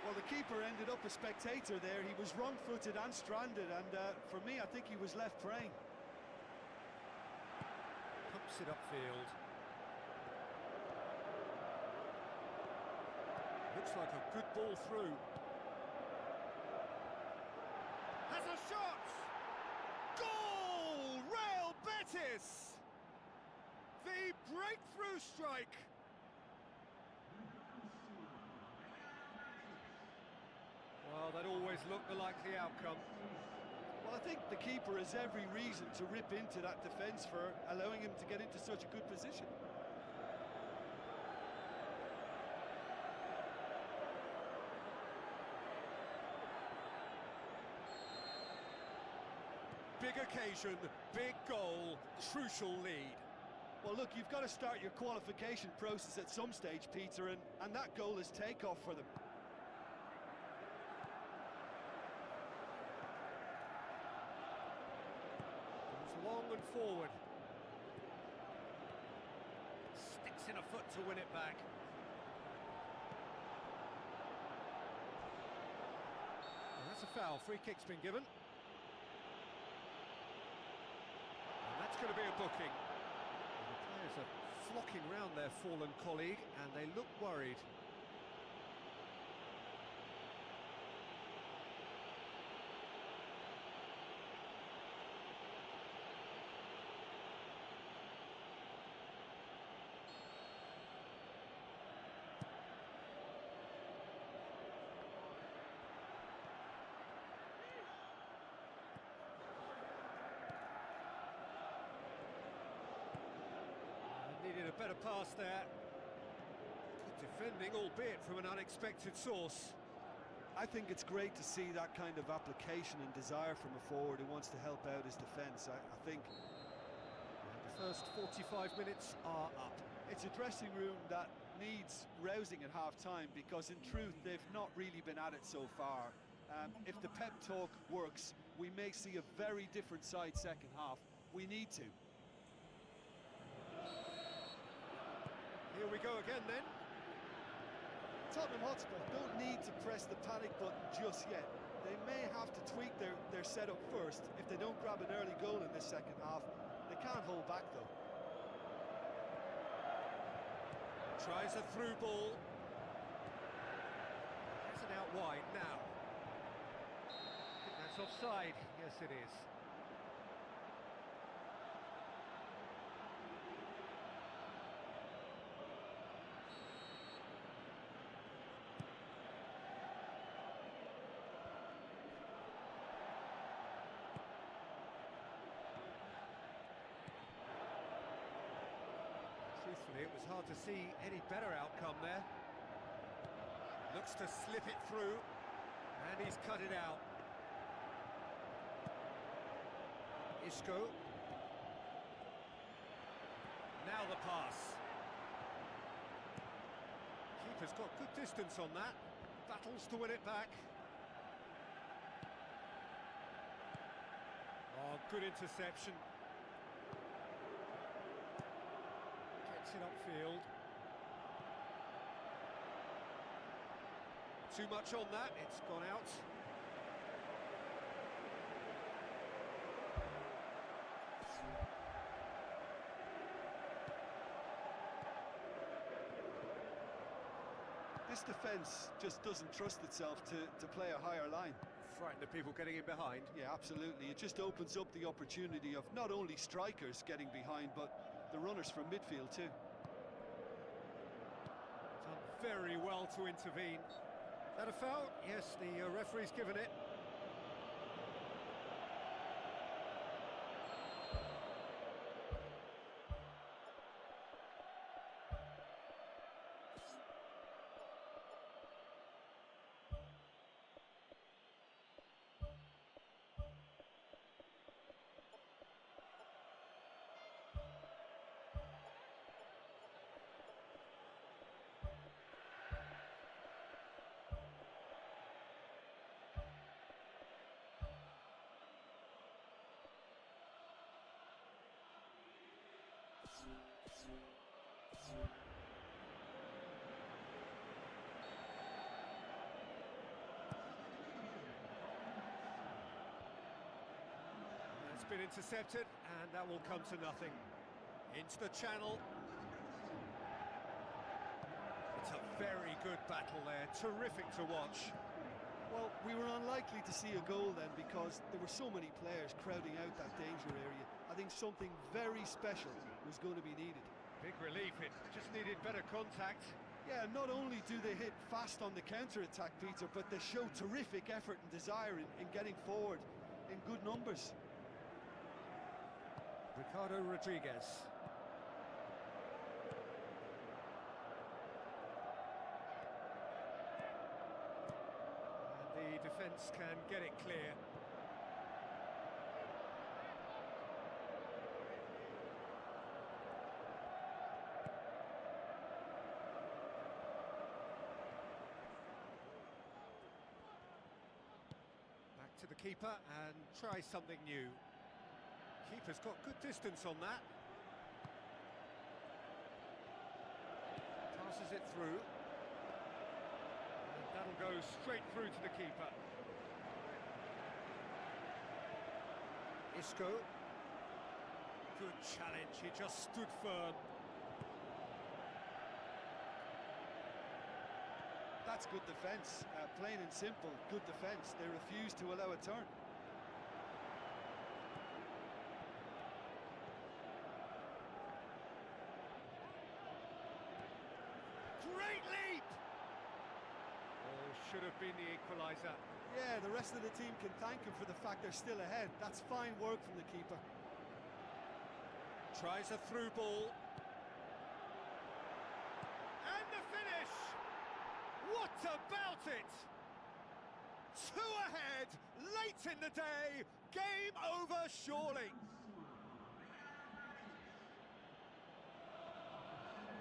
Well, the keeper ended up a spectator there. He was wrong-footed and stranded, and for me, I think he was left praying. Pumps it upfield. Looks like a good ball through. Has a shot! Goal! Real Betis! The breakthrough strike! Well, that always looked the likely outcome. Well, I think the keeper has every reason to rip into that defence for allowing him to get into such a good position. Big occasion, big goal, crucial lead. Well, look, you've got to start your qualification process at some stage, Peter, and that goal is takeoff for them. Long and forward. Sticks in a foot to win it back. And that's a foul. Free kick's been given. And that's going to be a booking. And the players are flocking round their fallen colleague, and they look worried. Needed a better pass there. Good defending, albeit from an unexpected source. I think it's great to see that kind of application and desire from a forward who wants to help out his defence. I think the first 45 minutes are up. It's a dressing room that needs rousing at half-time, because in truth they've not really been at it so far. If the pep talk works, we may see a very different side second half. We need to. Here we go again then. Tottenham Hotspur don't need to press the panic button just yet. They may have to tweak their setup first if they don't grab an early goal in this second half. They can't hold back though. Tries a through ball. Has it out wide now. I think that's offside. Yes, it is. Truthfully, it was hard to see any better outcome there. Looks to slip it through, and he's cut it out. Isco. Now the pass. Keeper's got good distance on that. Battles to win it back. Oh, good interception. Gets it upfield. too much on that, it's gone out. This defence just doesn't trust itself to play a higher line. Frighten the people getting in behind. Yeah, absolutely. It just opens up the opportunity of not only strikers getting behind, but the runners from midfield too. Done very well to intervene. Is that a foul? Yes, the referee's given it. It's been intercepted, and that will come to nothing. Into the channel. It's a very good battle there, terrific to watch. Well, we were unlikely to see a goal then because there were so many players crowding out that danger area. I think something very special was going to be needed. Big relief, it just needed better contact. Yeah, not only do they hit fast on the counter-attack, Peter, but they show terrific effort and desire in getting forward in good numbers. Ricardo Rodriguez. And the defence can get it clear. Back to the keeper and try something new. Keeper's got good distance on that. Passes it through. And that'll go straight through to the keeper. Isco. Good challenge, he just stood firm. That's good defence, plain and simple, good defence. They refuse to allow a turn. Great leap! Oh, should have been the equaliser. Yeah, the rest of the team can thank him for the fact they're still ahead. That's fine work from the keeper. Tries a through ball. And the finish! What about it? 2 ahead, late in the day, game over surely.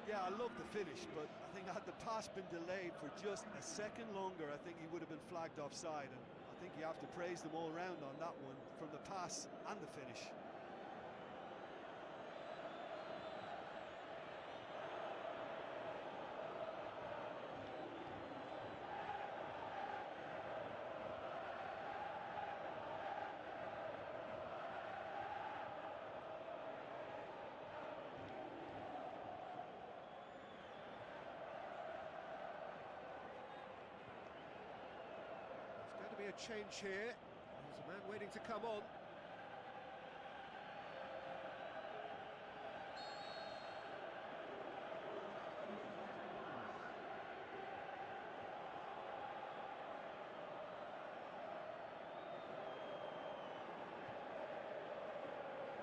Yeah, I love the finish, but I think had the pass been delayed for just a second longer, I think he would have been flagged offside, and I think you have to praise them all round on that one, from the pass and the finish. Be a change here. There's a man waiting to come on.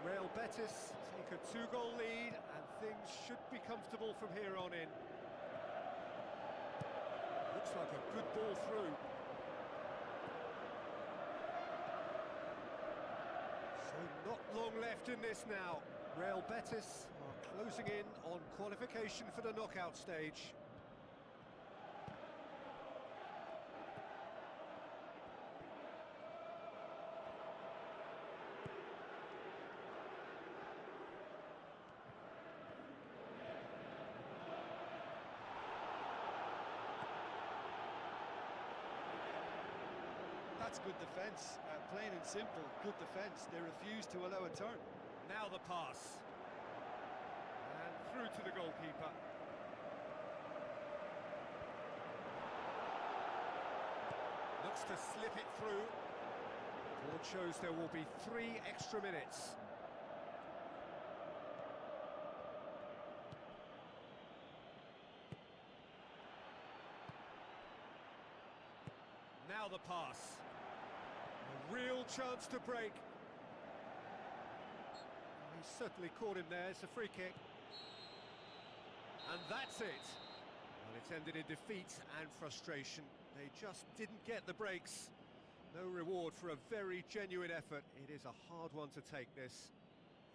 Real Betis take a 2-goal lead, and things should be comfortable from here on in. Looks like a good ball through. So not long left in this now. Real Betis are closing in on qualification for the knockout stage. that's good defence. Plain and simple, good defence. They refuse to allow a turn. Now the pass. And through to the goalkeeper. Looks to slip it through. Board shows there will be 3 extra minutes. Now the pass. A real chance to break. He's certainly caught him there. It's a free kick. And that's it. Well, it's ended in defeat and frustration. They just didn't get the breaks. No reward for a very genuine effort. It is a hard one to take, this.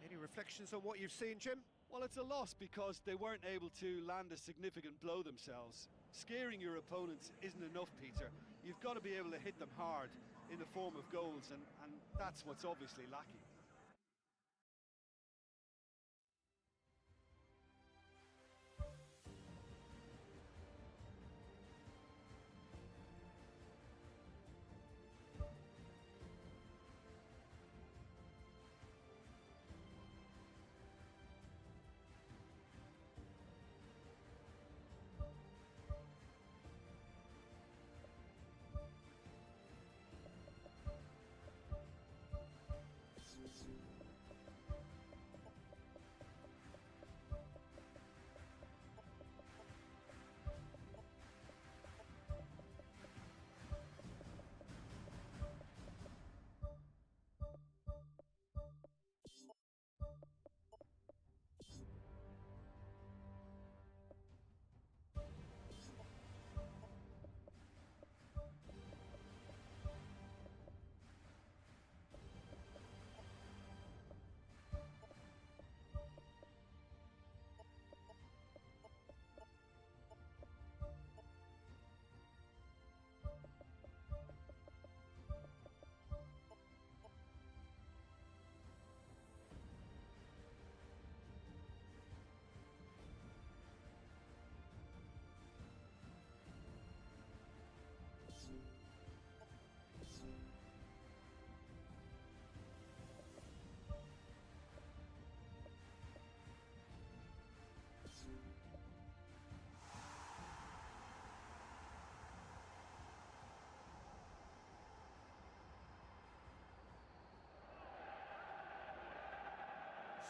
Any reflections on what you've seen, Jim? Well, it's a loss because they weren't able to land a significant blow themselves. Scaring your opponents isn't enough, Peter. You've got to be able to hit them hard in the form of goals, and that's what's obviously lacking.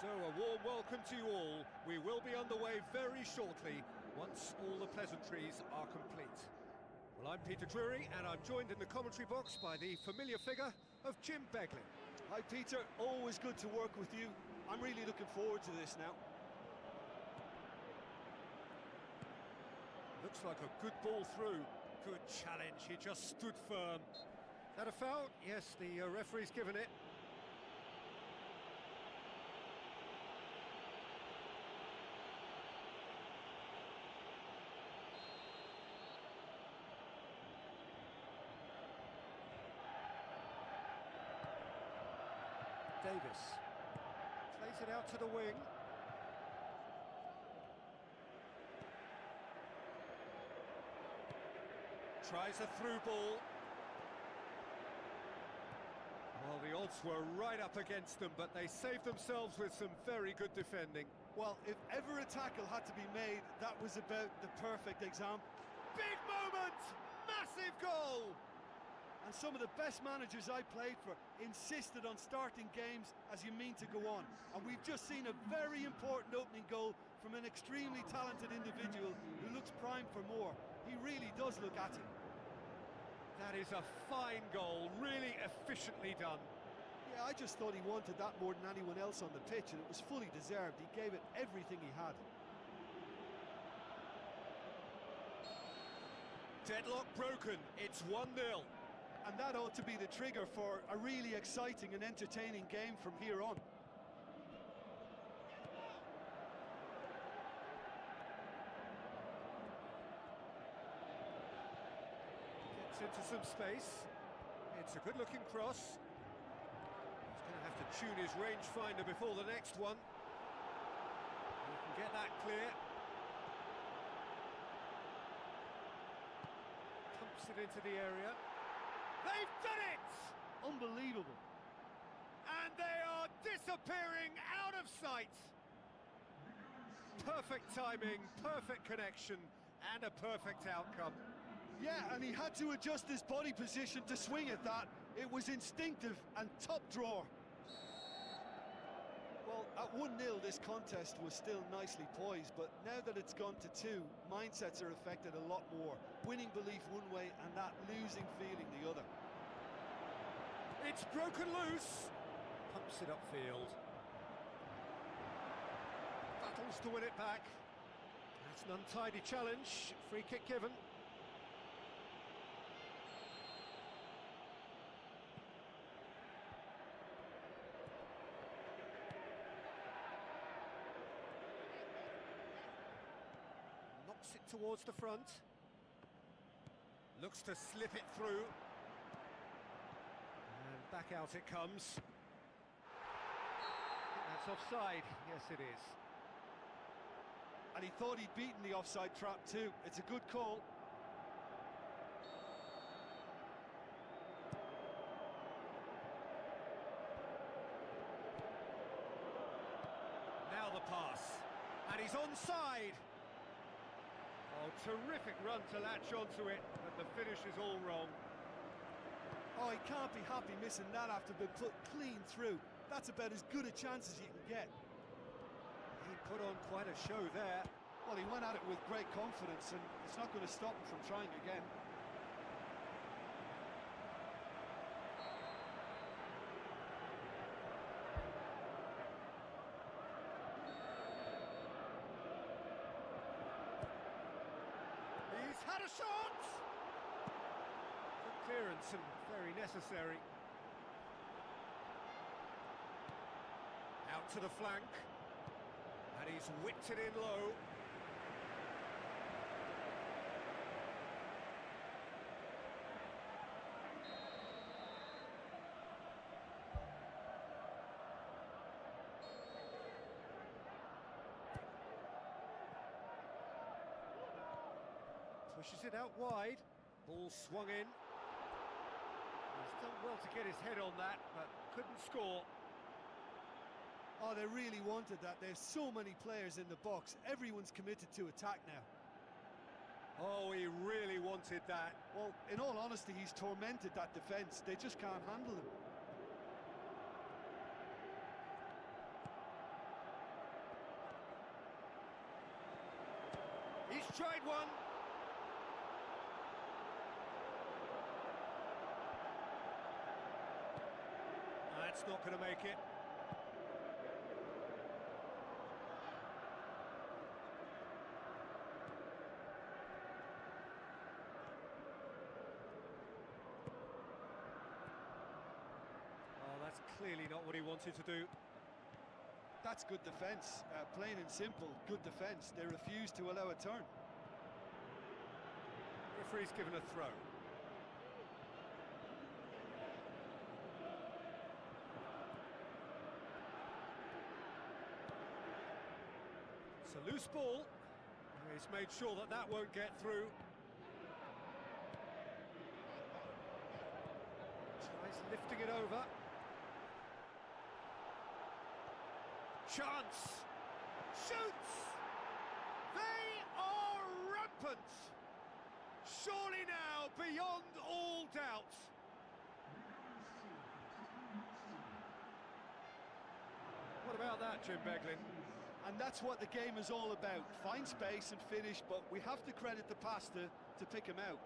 So a warm welcome to you all. We will be underway very shortly, once all the pleasantries are complete. Well, I'm Peter Drury, and I'm joined in the commentary box by the familiar figure of Jim Beglin. Hi, Peter. Always good to work with you. I'm really looking forward to this now. Looks like a good ball through. Good challenge. He just stood firm. Is that a foul? Yes, the referee's given it. Davis plays it out to the wing. Tries a through ball. Well, the odds were right up against them, but they saved themselves with some very good defending. Well, if ever a tackle had to be made, that was about the perfect example. Big moment! Massive goal! And some of the best managers I played for insisted on starting games as you mean to go on. And we've just seen a very important opening goal from an extremely talented individual who looks primed for more. He really does look at it. That is a fine goal, really efficiently done. Yeah, I just thought he wanted that more than anyone else on the pitch, and it was fully deserved. He gave it everything he had. Deadlock broken, it's 1-0. And that ought to be the trigger for a really exciting and entertaining game from here on. Gets into some space. It's a good-looking cross. He's going to have to tune his rangefinder before the next one. He can get that clear. Pumps it into the area. They've done it! Unbelievable. And they are disappearing out of sight. Perfect timing, perfect connection, and a perfect outcome. Yeah, and he had to adjust his body position to swing at that. It was instinctive and top drawer. Well, at 1-0 this contest was still nicely poised, but now that it's gone to 2, mindsets are affected a lot more. Winning belief one way and that losing feeling the other. It's broken loose. Pumps it upfield. Battles to win it back. That's an untidy challenge. Free kick given. Knocks it towards the front. Looks to slip it through. And back out it comes. That's offside. Yes, it is. And he thought he'd beaten the offside trap too. It's a good call. Now the pass. And he's onside. Oh, terrific run to latch onto it, but the finish is all wrong. Oh, he can't be happy missing that after being put clean through. That's about as good a chance as you can get. He put on quite a show there. Well, he went at it with great confidence, and it's not going to stop him from trying again. He's had a shot! Good clearance and very necessary. Out to the flank. And he's whipped it in low. Pushes it out wide. Ball swung in. He's done well to get his head on that, but couldn't score. Oh, they really wanted that. There's so many players in the box. Everyone's committed to attack now. Oh, he really wanted that. Well, in all honesty, he's tormented that defence. They just can't handle him. He's tried one. That's not going to make it. That's clearly not what he wanted to do. That's good defence, plain and simple, good defence. They refuse to allow a turn. Referee's given a throw. It's a loose ball. He's made sure that that won't get through. Tries lifting it over. Chance! Shoots! They are rampant! Surely now, beyond all doubt. What about that, Jim Beglin? And that's what the game is all about. Find space and finish, but we have to credit the passer to pick him out.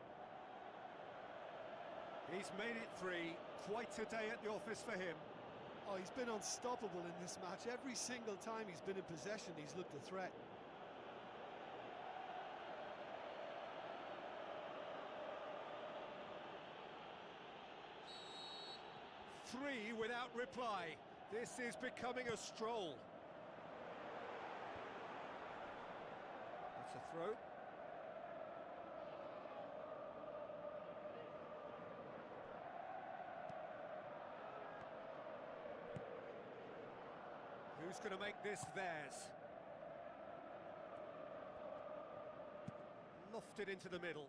He's made it 3. Quite a day at the office for him. Oh, he's been unstoppable in this match. Every single time he's been in possession, he's looked a threat. Three without reply. This is becoming a stroll. That's a throw. Who's going to make this theirs? Lofted into the middle.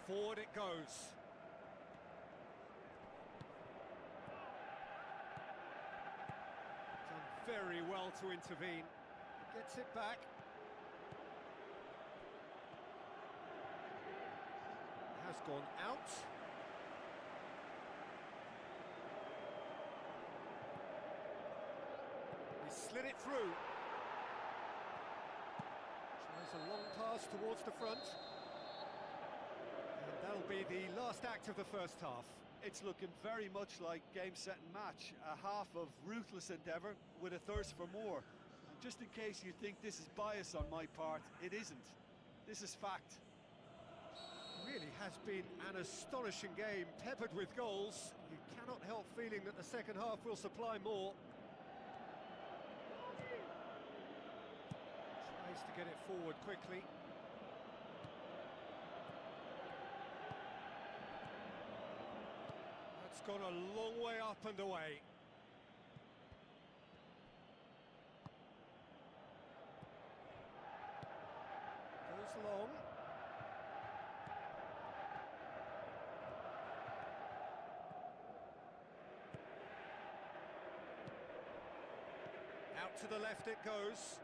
Forward it goes. Done very well to intervene. Gets it back. Has gone out. He slid it through. Tries a long pass towards the front. And that'll be the last act of the first half. It's looking very much like game, set and match. A half of ruthless endeavour with a thirst for more. And just in case you think this is bias on my part, it isn't. This is fact. Really has been an astonishing game, peppered with goals. You cannot help feeling that the second half will supply more. Tries to get it forward quickly. That's gone a long way up and away. Goes long. Out to the left it goes.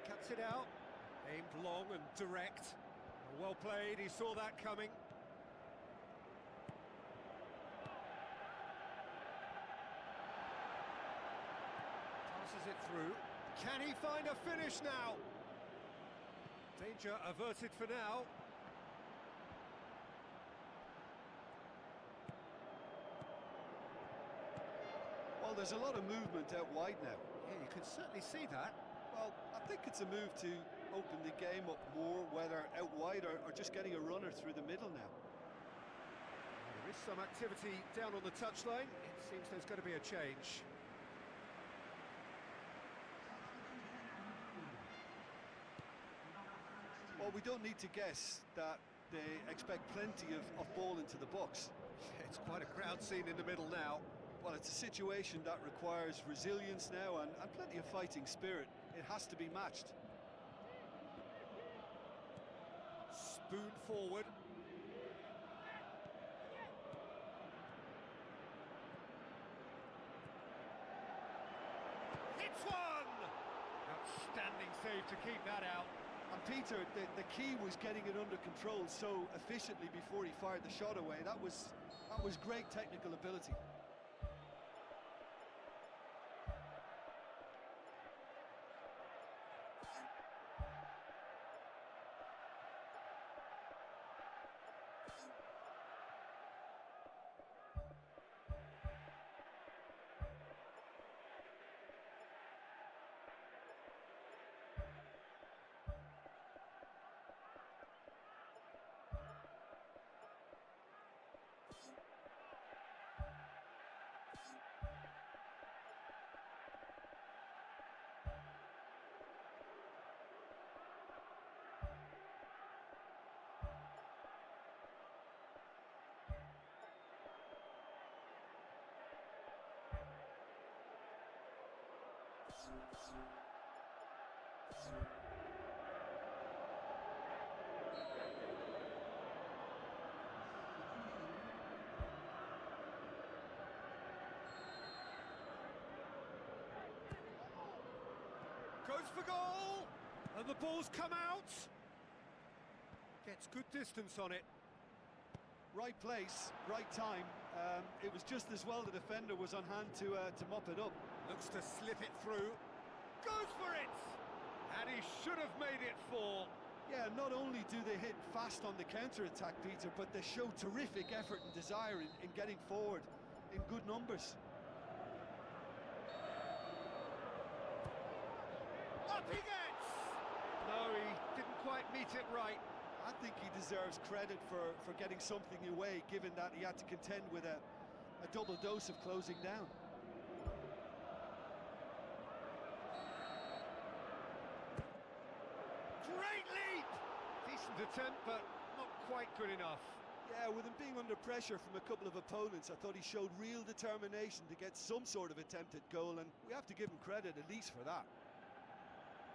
Cuts it out. Aimed long and direct. Well played, he saw that coming. Passes it through. Can he find a finish now? Danger averted for now. Well, there's a lot of movement out wide now. Yeah, you can certainly see that. Well, I think it's a move to open the game up more, whether out wide or just getting a runner through the middle now. There is some activity down on the touchline. It seems there's going to be a change. Well, we don't need to guess that they expect plenty of ball into the box. It's quite a crowd scene in the middle now. Well, it's a situation that requires resilience now and plenty of fighting spirit. It has to be matched. Spoon forward. Hits one! Outstanding save to keep that out. And Peter, the key was getting it under control so efficiently before he fired the shot away. That was great technical ability. Goes for goal! And the ball's come out! Gets good distance on it. Right place, right time. It was just as well the defender was on hand to mop it up. Looks to slip it through. Goes for it! And he should have made it four. Yeah, not only do they hit fast on the counter-attack, Peter, but they show terrific effort and desire in getting forward in good numbers. Up he gets! No, he didn't quite meet it right. I think he deserves credit for getting something away, given that he had to contend with a double dose of closing down. Great leap! Decent attempt, but not quite good enough. Yeah, with him being under pressure from a couple of opponents, I thought he showed real determination to get some sort of attempt at goal, and we have to give him credit at least for that.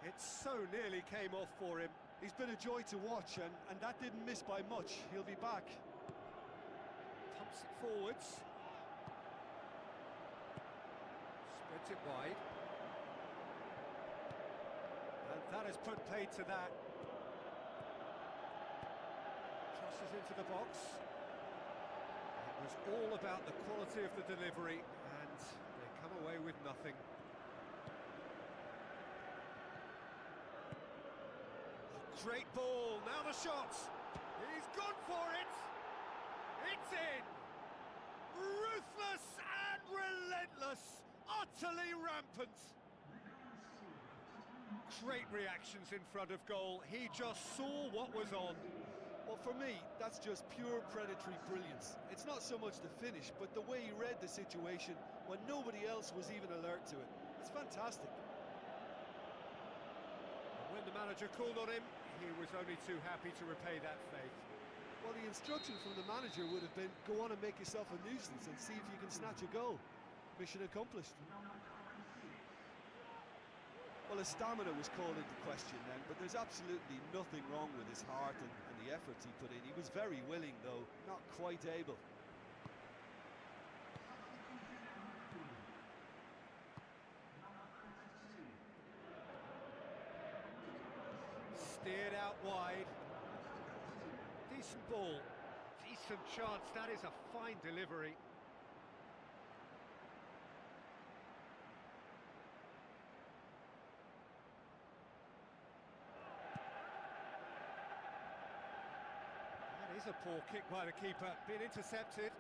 It so nearly came off for him. He's been a joy to watch, and that didn't miss by much. He'll be back. Pumps it forwards. Spreads it wide. And that has put paid to that. Crosses into the box. It was all about the quality of the delivery, and they come away with nothing. Great ball, now the shots. He's gone for it. It's in. Ruthless and relentless, utterly rampant. Great reactions in front of goal. He just saw what was on. Well, for me, that's just pure predatory brilliance. It's not so much the finish, but the way he read the situation when nobody else was even alert to it. It's fantastic. And when the manager called on him, he was only too happy to repay that faith. Well, the instruction from the manager would have been, go on and make yourself a nuisance and see if you can snatch a goal. Mission accomplished. Well, his stamina was called into question then, but there's absolutely nothing wrong with his heart and the efforts he put in. He was very willing, though, not quite able. Steered out wide. Decent ball. Decent chance. That is a fine delivery. That is a poor kick by the keeper. Been intercepted.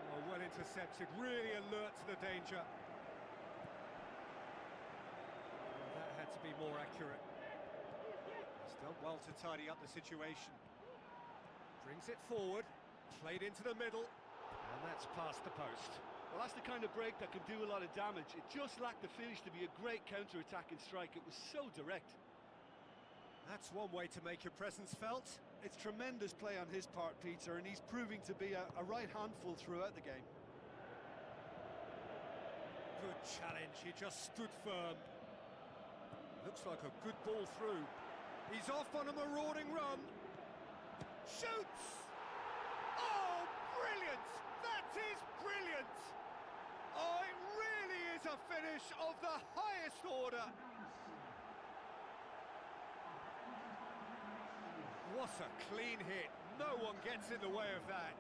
Oh, well intercepted. Really alert to the danger. To be more accurate. He's done well to tidy up the situation. Brings it forward, played into the middle, and that's past the post. Well, that's the kind of break that can do a lot of damage. It just lacked the finish to be a great counter-attacking strike. It was so direct. That's one way to make your presence felt. It's tremendous play on his part, Peter, and he's proving to be a right handful throughout the game. Good challenge, he just stood firm. Looks like a good ball through. He's off on a marauding run. Shoots! Oh, brilliant! That is brilliant! Oh, it really is a finish of the highest order. What a clean hit. No one gets in the way of that.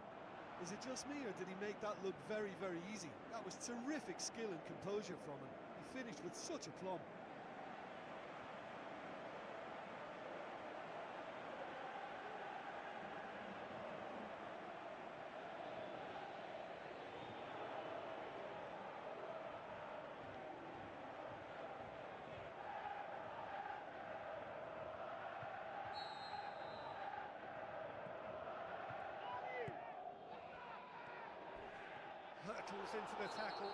Is it just me, or did he make that look very, very easy? That was terrific skill and composure from him. He finished with such aplomb. Hurtles into the tackle.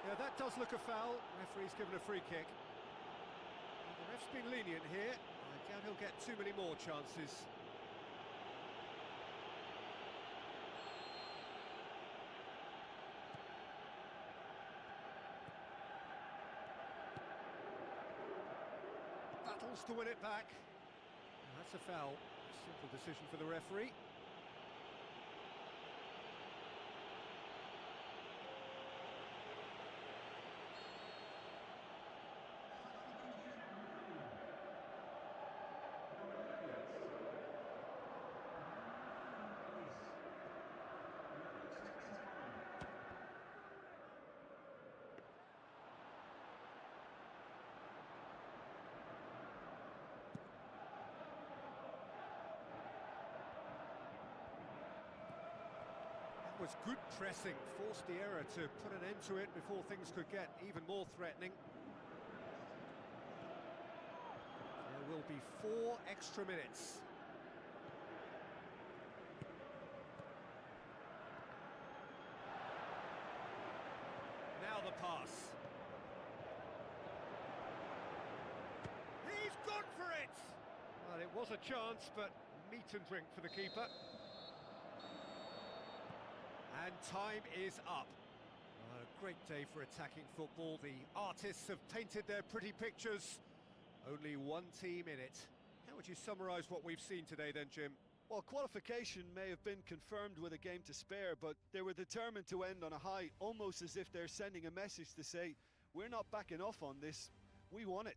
Yeah, that does look a foul. Referee's given a free kick. The ref's been lenient here. I doubt he'll get too many more chances. Battles to win it back. And that's a foul. Simple decision for the referee. Was good pressing, forced the error to put an end to it before things could get even more threatening. There will be 4 extra minutes. Now the pass. He's gone for it! Well, it was a chance, but meat and drink for the keeper. And time is up. A great day for attacking football. The artists have painted their pretty pictures, Only one team in it. How would you summarise what we've seen today then, Jim? Well, qualification may have been confirmed with a game to spare, but they were determined to end on a high, almost as if they're sending a message to say, we're not backing off on this, we won it.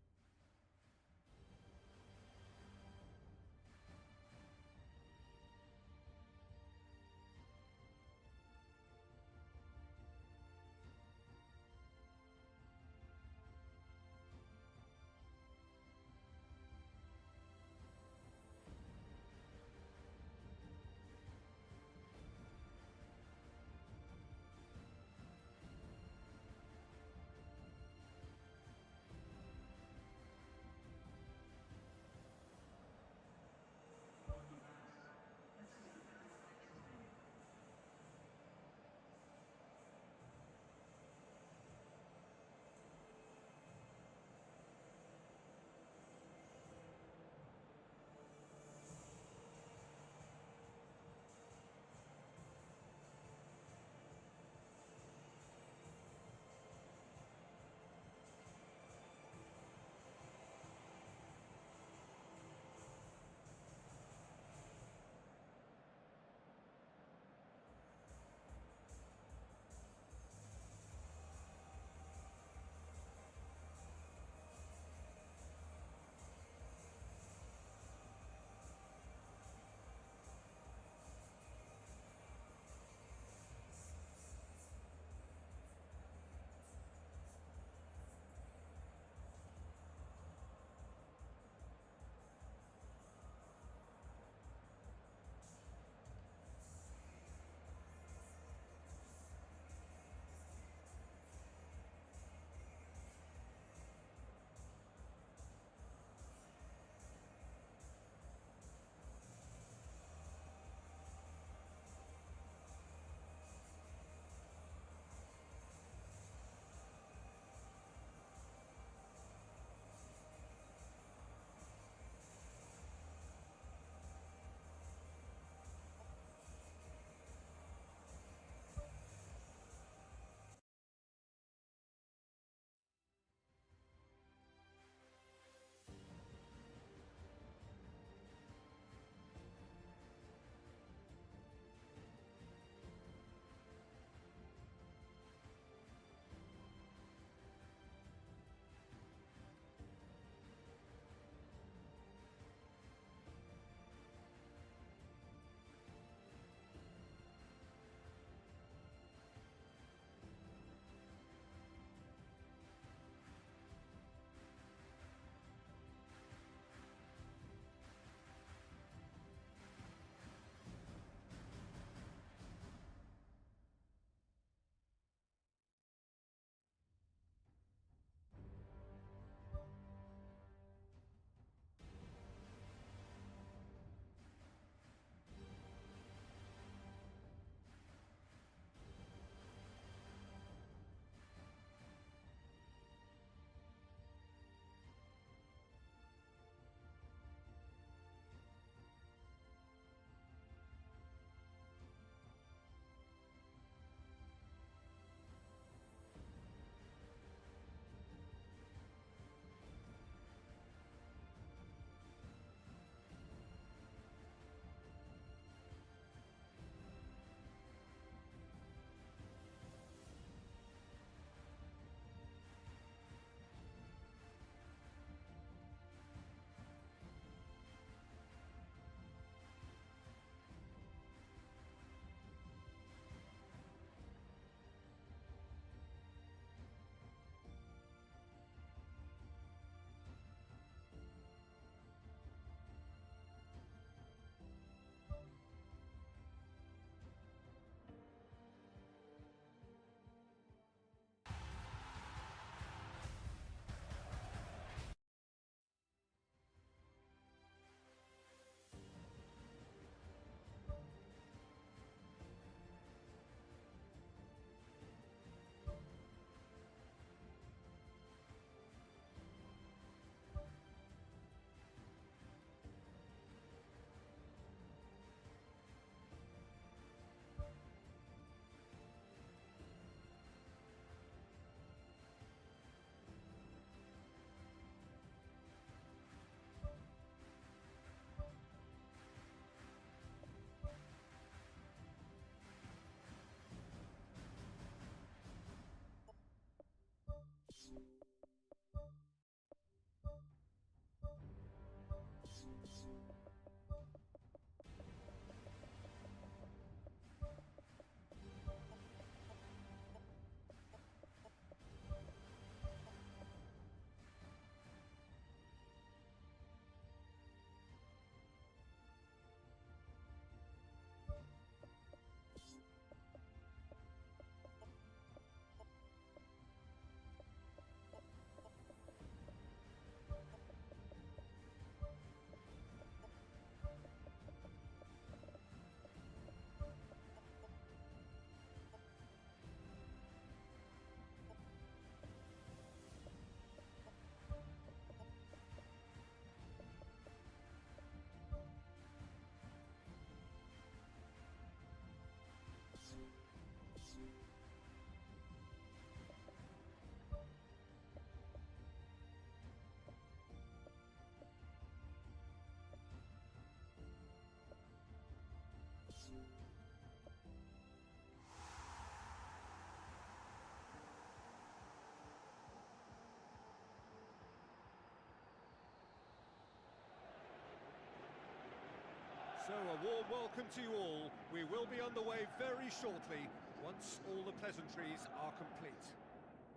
a warm welcome to you all. We will be underway very shortly, once all the pleasantries are complete.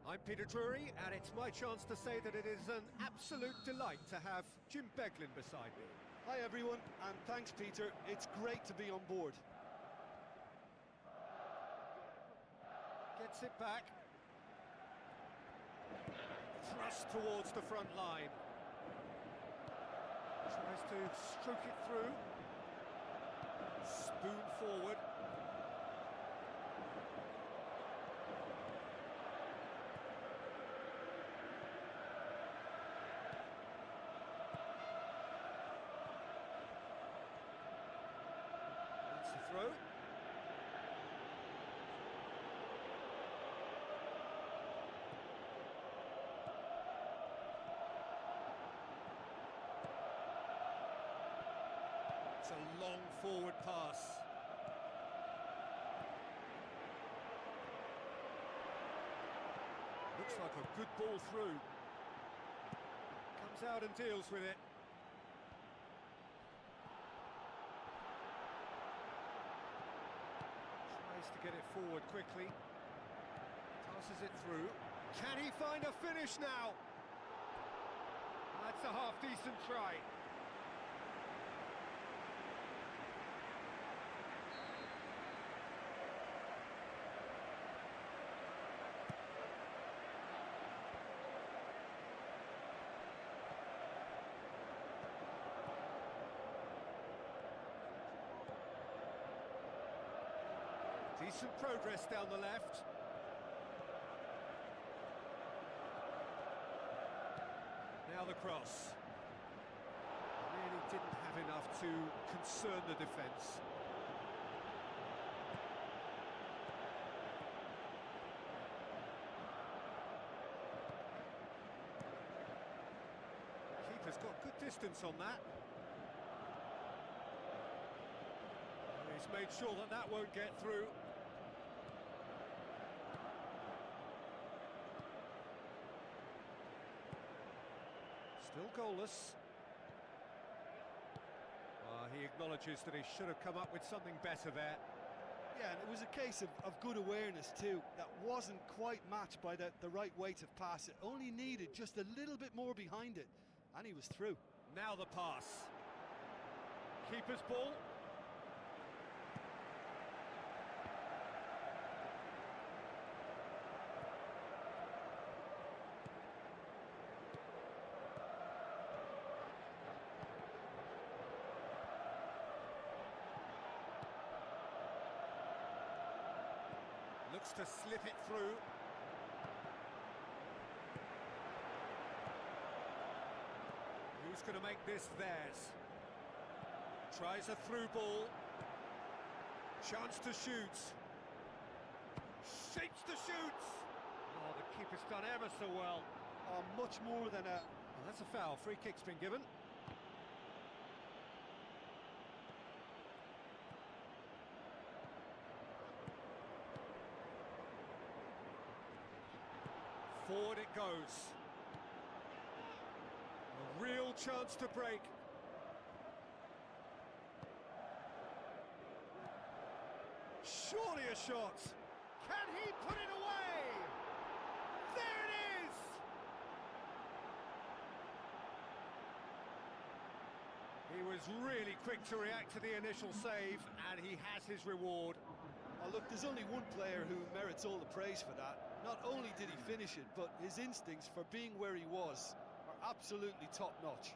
I'm Peter Drury, and it's my chance to say that it is an absolute delight to have Jim Beglin beside me. Hi everyone, and thanks Peter, it's great to be on board. Gets it back. Thrust towards the front line. Tries to stroke it through. Spoon forward. That's the throw. It's a long forward pass. Looks like a good ball through. Comes out and deals with it. Tries to get it forward quickly. Passes it through. Can he find a finish now? That's a half-decent try. Decent progress down the left. Now the cross. Really didn't have enough to concern the defence. Keeper's got good distance on that. He's made sure that that won't get through. Still goalless. He acknowledges that he should have come up with something better there. Yeah, and it was a case of good awareness too. That wasn't quite matched by the right weight of pass. It only needed just a little bit more behind it, and he was through. Now the pass. Keeper's ball. Looks to slip it through. Who's going to make this theirs? Tries a through ball. Chance to shoot. Shapes to shoot. Oh, the keeper's done ever so well. Oh, much more than a... Well, that's a foul. Free kick's been given. Forward it goes. A real chance to break. Surely a shot. Can he put it away? There it is! He was really quick to react to the initial save, and he has his reward. Oh, look, there's only one player who merits all the praise for that. Not only did he finish it, but his instincts for being where he was are absolutely top-notch.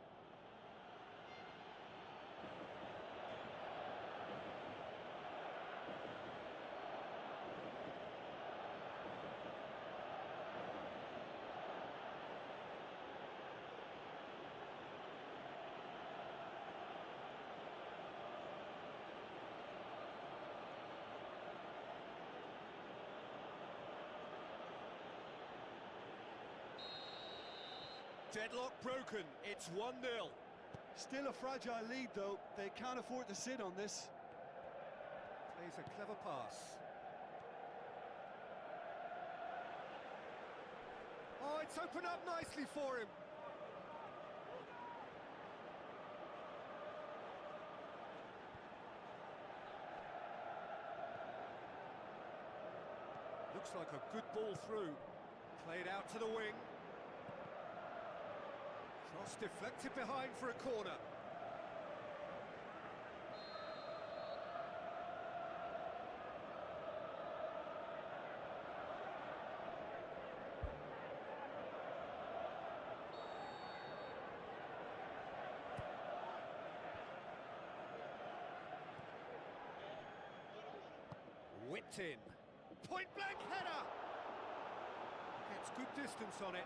Deadlock broken, it's 1-0. Still a fragile lead though, they can't afford to sit on this. Plays a clever pass. Oh, it's opened up nicely for him. looks like a good ball through. Played out to the wing. Cross deflected behind for a corner. Whipped in. Point blank header! Gets good distance on it.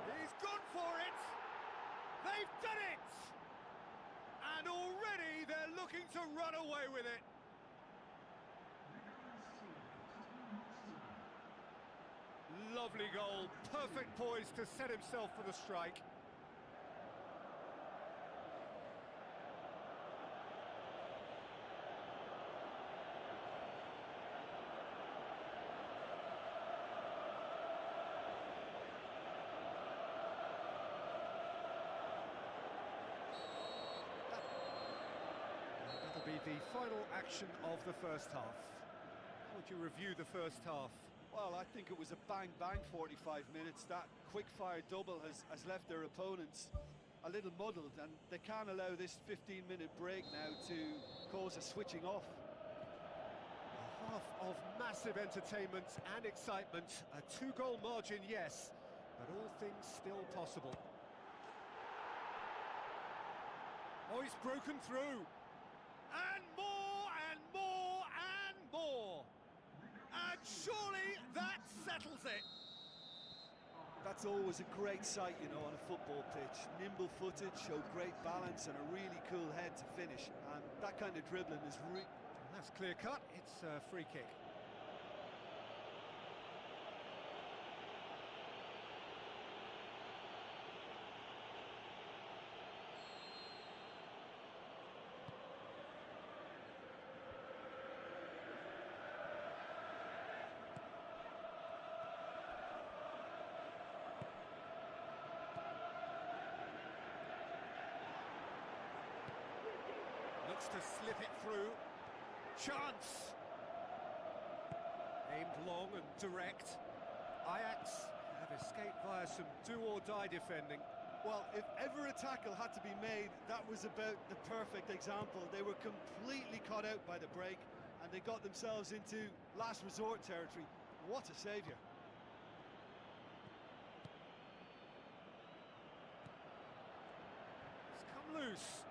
He's gone for it! They've done it! And already they're looking to run away with it. Lovely goal, perfect poise to set himself for the strike. That'll be the final action of the first half. How would you review the first half? Well, I think it was a bang-bang 45 minutes. That quick-fire double has left their opponents a little muddled, and they can't allow this 15-minute break now to cause a switching off. A half of massive entertainment and excitement. A two-goal margin, yes, but all things still possible. Oh, he's broken through. And more, and more, and more. And surely that settles it. That's always a great sight, you know, on a football pitch. Nimble-footed, showed great balance and a really cool head to finish. And that kind of dribbling is That's clear cut. It's a free kick. Looks to slip it through. Chance! Aimed long and direct. Ajax have escaped via some do-or-die defending. Well, if ever a tackle had to be made, that was about the perfect example. They were completely caught out by the break, and they got themselves into last resort territory. What a saviour. It's come loose.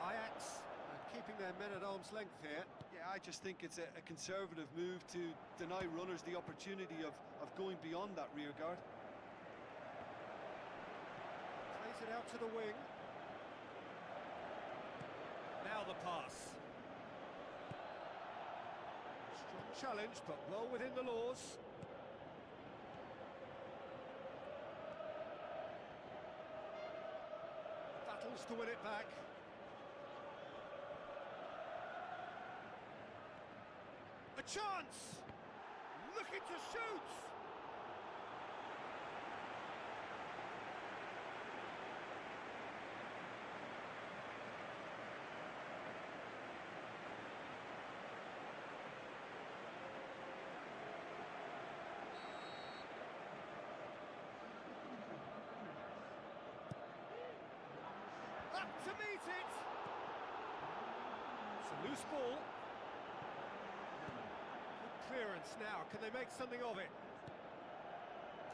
Ajax keeping their men at arm's length here. Yeah, I just think it's a conservative move to deny runners the opportunity of going beyond that rear guard. Plays it out to the wing. Now the pass. Strong challenge, but well within the laws. Battles to win it back. A chance! Looking to shoot! Up to meet it! It's a loose ball. Clearance now, can they make something of it?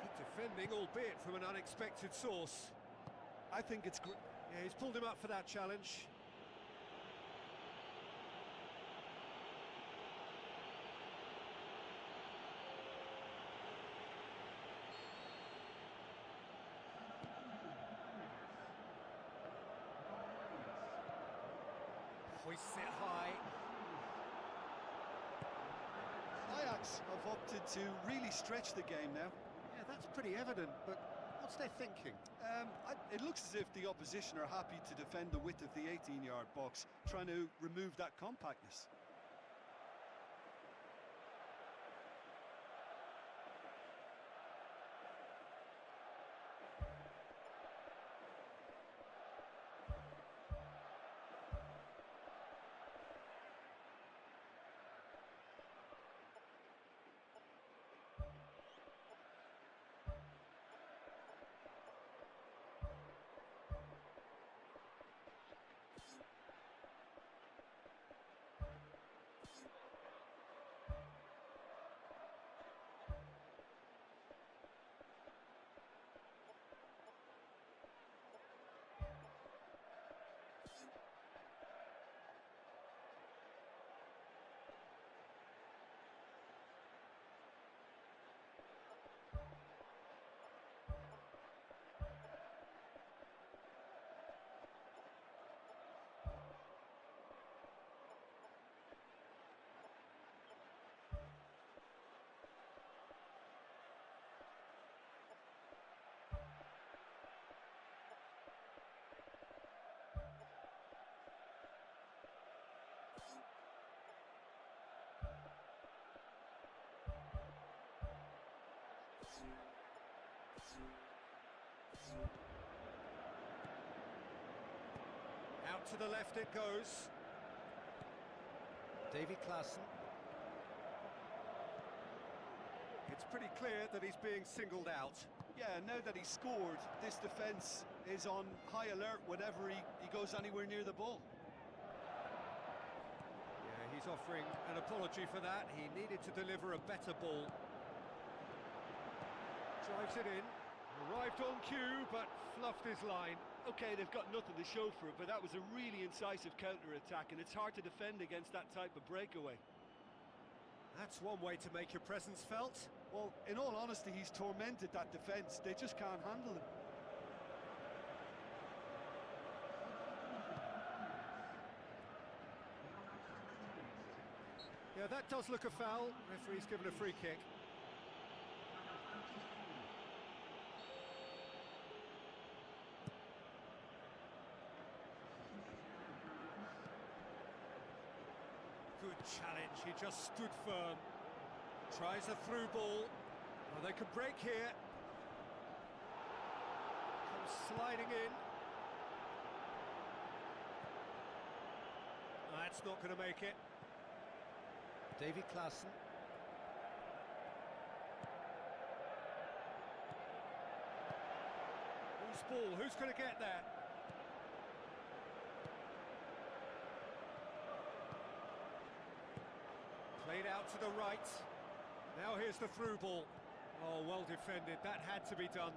Good defending, albeit from an unexpected source. I think it's great. Yeah, he's pulled him up for that challenge. Hoists it high. Ajax have opted to really stretch the game now. Yeah, that's pretty evident, but what's their thinking? It looks as if the opposition are happy to defend the width of the 18-yard box, trying to remove that compactness. Out to the left it goes. Davy Klaassen. It's pretty clear that he's being singled out. Yeah, now that he's scored, this defence is on high alert whenever he goes anywhere near the ball. Yeah, he's offering an apology for that. He needed to deliver a better ball. Drives it in. Arrived on cue, but fluffed his line. OK, they've got nothing to show for it, but that was a really incisive counter-attack, and it's hard to defend against that type of breakaway. That's one way to make your presence felt. Well, in all honesty, he's tormented that defence. They just can't handle him. Yeah, that does look a foul. Referee's given a free kick. Good challenge, he just stood firm. Tries a through ball. Well, they can break here. Comes sliding in. That's not going to make it. Davy Klaassen. Who's ball? Who's going to get there? Played out to the right. Now here's the through ball. Oh, well defended. That had to be done.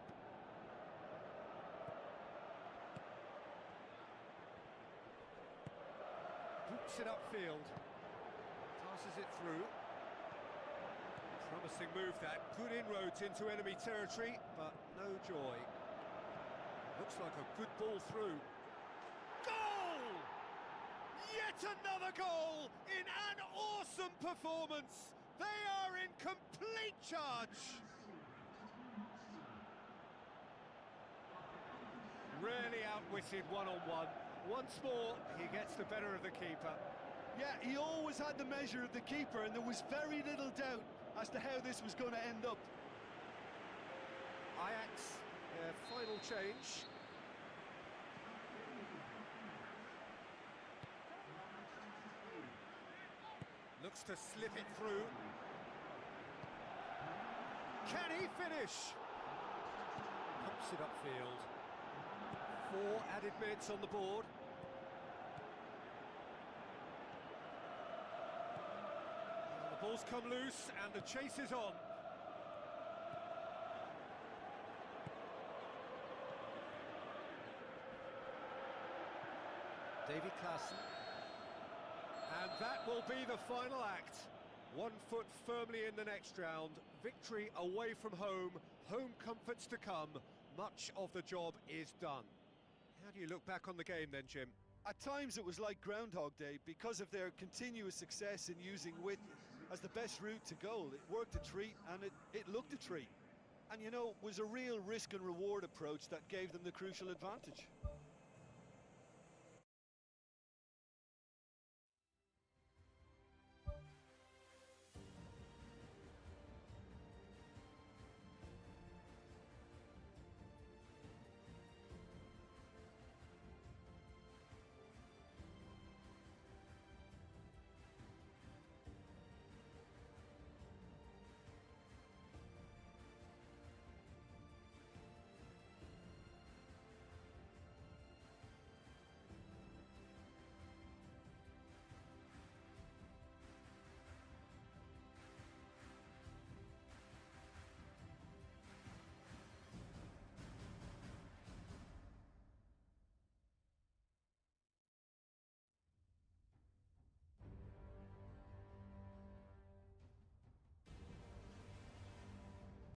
Boots it upfield. Passes it through. Promising move that. Good inroads into enemy territory, but no joy. Looks like a good ball through. Goal! Yet another goal in an awesome performance. They are in complete charge. Really outwitted one-on-one. Once more, he gets the better of the keeper. Yeah, he always had the measure of the keeper, and there was very little doubt as to how this was going to end up. Ajax, their final change. Looks to slip it through. Can he finish? Pumps it upfield. 4 added minutes on the board. The ball's come loose and the chase is on. Davy Klaassen. And that will be the final act. 1 foot firmly in the next round. Victory away from home. Home comforts to come. Much of the job is done. How do you look back on the game then, Jim? At times it was like Groundhog Day because of their continuous success in using width as the best route to goal. It worked a treat and it looked a treat. And you know, it was a real risk and reward approach that gave them the crucial advantage.